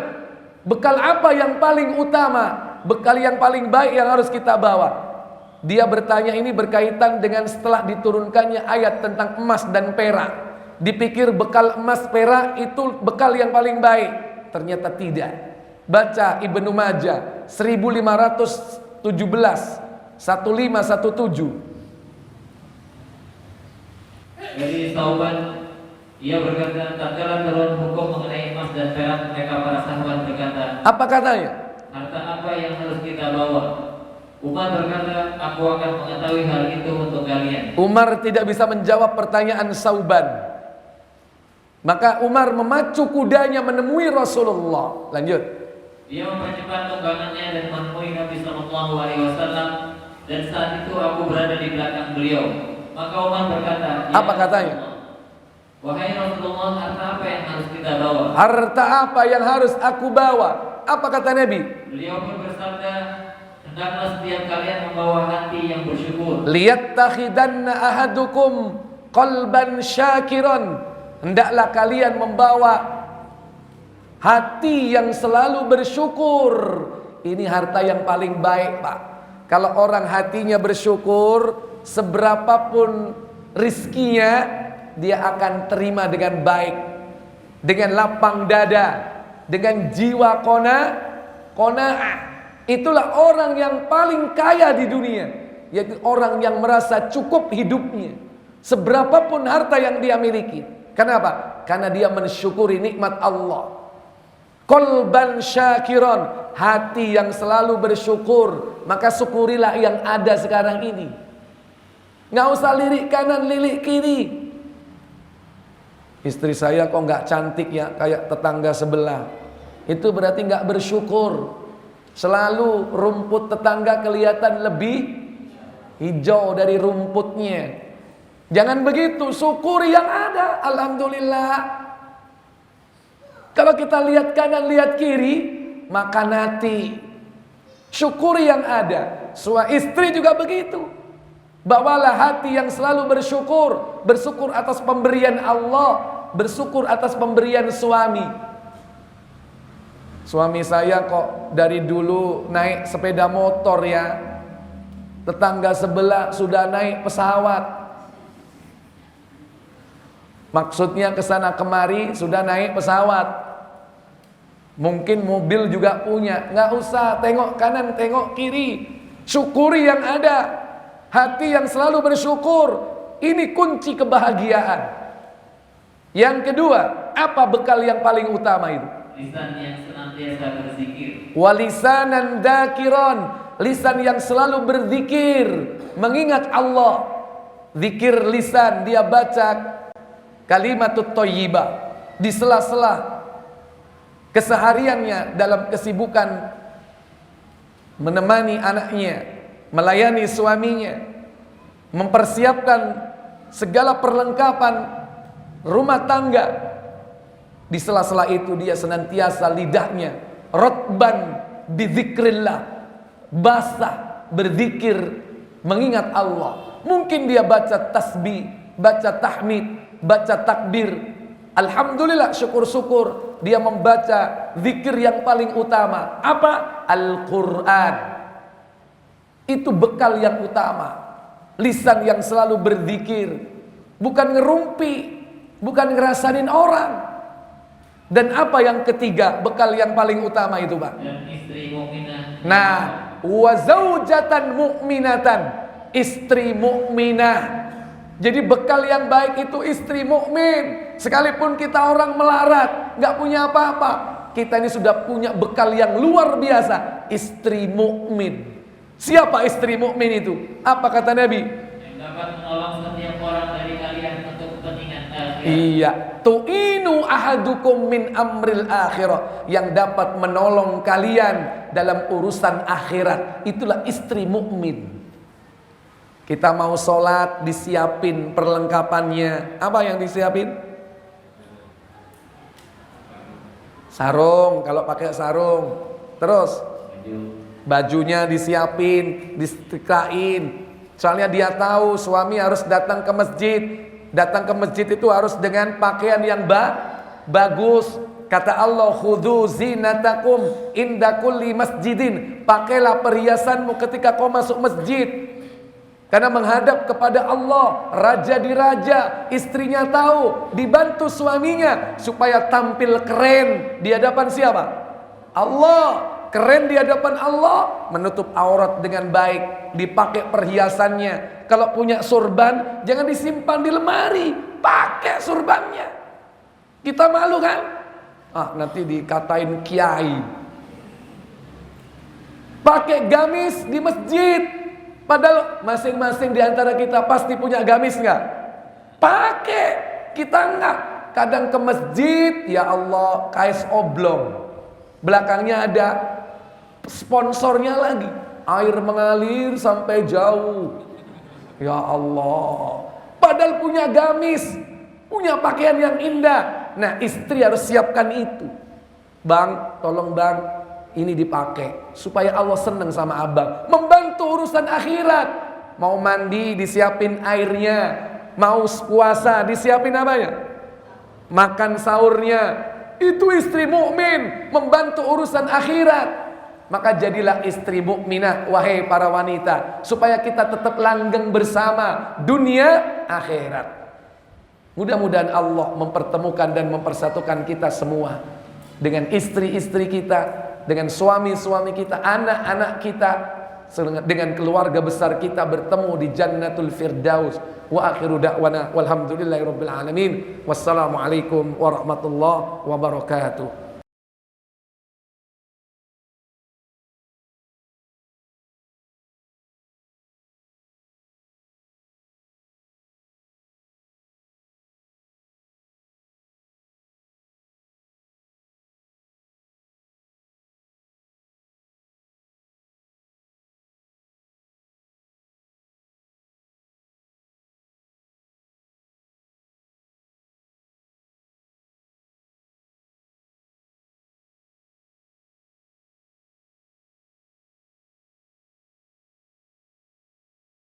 [SPEAKER 1] bekal apa yang paling utama, bekal yang paling baik yang harus kita bawa? Dia bertanya ini berkaitan dengan setelah diturunkannya ayat tentang emas dan perak. Dipikir bekal emas perak itu bekal yang paling baik, ternyata tidak. Baca Ibnu Majah 1517 1517.
[SPEAKER 2] Jadi Sauban, ia berkata, tatkala turun hukum mengenai emas dan perak, mereka para sahabat berkata,
[SPEAKER 1] apa katanya?
[SPEAKER 2] Harta apa yang harus kita bawa? Umar berkata, aku akan mengetahui hal itu untuk kalian.
[SPEAKER 1] Umar tidak bisa menjawab pertanyaan Sauban. Maka Umar memacu kudanya menemui Rasulullah. Lanjut.
[SPEAKER 2] Dia mempercepat tunggangannya dan menemui Nabi Sallallahu Alaihi Wasallam. Dan saat itu aku berada di belakang beliau. Maka Umar berkata,
[SPEAKER 1] apa katanya?
[SPEAKER 2] Wahai Rasulullah, harta apa yang harus kita bawa?
[SPEAKER 1] Harta apa yang harus aku bawa? Apa kata Nabi?
[SPEAKER 2] Beliau pun bersabda, hendaklah setiap kalian membawa hati yang bersyukur.
[SPEAKER 1] Liyattakhidanna ahadukum qalban syakiran. Hendaklah kalian membawa hati yang selalu bersyukur. Ini harta yang paling baik, Pak. Kalau orang hatinya bersyukur, seberapapun rizkinya, dia akan terima dengan baik, dengan lapang dada, dengan jiwa qanaah. Itulah orang yang paling kaya di dunia, yaitu orang yang merasa cukup hidupnya, seberapapun harta yang dia miliki. Kenapa? Karena dia mensyukuri nikmat Allah. Qalban syakiron, hati yang selalu bersyukur. Maka syukurilah yang ada sekarang ini. Nggak usah lirik kanan, lirik kiri. Istri saya kok nggak cantik ya, kayak tetangga sebelah. Itu berarti nggak bersyukur. Selalu rumput tetangga kelihatan lebih hijau dari rumputnya. Jangan begitu, syukuri yang ada. Alhamdulillah. Kalau kita lihat kanan, lihat kiri, makan hati. Syukuri yang ada. Suami istri juga begitu. Bawalah hati yang selalu bersyukur. Bersyukur atas pemberian Allah, bersyukur atas pemberian suami. Suami saya kok dari dulu naik sepeda motor ya. Tetangga sebelah sudah naik pesawat. Maksudnya kesana kemari sudah naik pesawat. Mungkin mobil juga punya. Nggak usah tengok kanan, tengok kiri. Syukuri yang ada. Hati yang selalu bersyukur. Ini kunci kebahagiaan. Yang kedua, apa bekal yang paling utama itu?
[SPEAKER 2] Lisan yang senantiasa berzikir.
[SPEAKER 1] Walisanan dakiron, lisan yang selalu berzikir, mengingat Allah. Zikir lisan, dia baca kalimatut thayyibah di sela-sela kesehariannya dalam kesibukan menemani anaknya, melayani suaminya, mempersiapkan segala perlengkapan rumah tangga. Di sela-sela itu dia senantiasa lidahnya rotban bizikrillah, basah berzikir mengingat Allah. Mungkin dia baca tasbih, baca tahmid, baca takbir, alhamdulillah, syukur-syukur. Dia membaca zikir yang paling utama. Apa? Al-Quran. Itu bekal yang utama. Lisan yang selalu berzikir, bukan ngerumpi, bukan ngerasain orang. Dan apa yang ketiga, bekal yang paling utama itu, Pak?
[SPEAKER 2] Dan istri mukminah.
[SPEAKER 1] Nah, wa zaujatan mu'minatan, istri mukminah. Jadi bekal yang baik itu istri mukmin. Sekalipun kita orang melarat, nggak punya apa-apa, kita ini sudah punya bekal yang luar biasa, istri mukmin. Siapa istri mukmin itu? Apa kata Nabi?
[SPEAKER 2] Yang dapat menolong setiap orang dari kalian untuk kepentingan akhirat.
[SPEAKER 1] Iya, tu'inu ahadukum min amril akhirah, yang dapat menolong kalian dalam urusan akhirat. Itulah istri mukmin. Kita mau sholat, disiapin perlengkapannya. Apa yang disiapin? Sarung, kalau pakai sarung. Terus bajunya disiapin, disetrikain. Soalnya dia tahu suami harus datang ke masjid. Datang ke masjid itu harus dengan pakaian yang bagus. Kata Allah, khudhu zinatakum inda kulli masjidin. Pakailah perhiasanmu ketika kau masuk masjid. Karena menghadap kepada Allah, raja di raja, istrinya tahu, dibantu suaminya supaya tampil keren di hadapan siapa? Allah. Keren di hadapan Allah, menutup aurat dengan baik, dipakai perhiasannya. Kalau punya surban, jangan disimpan di lemari, pakai surbannya. Kita malu kan? Nanti dikatain kiai. Pakai gamis di masjid. Padahal masing-masing di antara kita pasti punya gamis nggak? Pakai, kita nggak. Kadang ke masjid, ya Allah, kaos oblong. Belakangnya ada sponsornya lagi. Air mengalir sampai jauh. Ya Allah. Padahal punya gamis, punya pakaian yang indah. Nah, istri harus siapkan itu. Bang, tolong bang, ini dipakai supaya Allah senang sama abang. Membantu urusan akhirat. Mau mandi disiapin airnya, mau puasa disiapin apanya? Makan sahurnya. Itu istri mukmin, membantu urusan akhirat. Maka jadilah istri mukminah, wahai para wanita, supaya kita tetap langgeng bersama dunia akhirat. Mudah-mudahan Allah mempertemukan dan mempersatukan kita semua dengan istri-istri kita, dengan suami-suami kita, anak-anak kita, dengan keluarga besar kita bertemu di Jannatul Firdaus. Wa akhiru da'wana walhamdulillahirabbil alamin. Wassalamualaikum warahmatullahi wabarakatuh.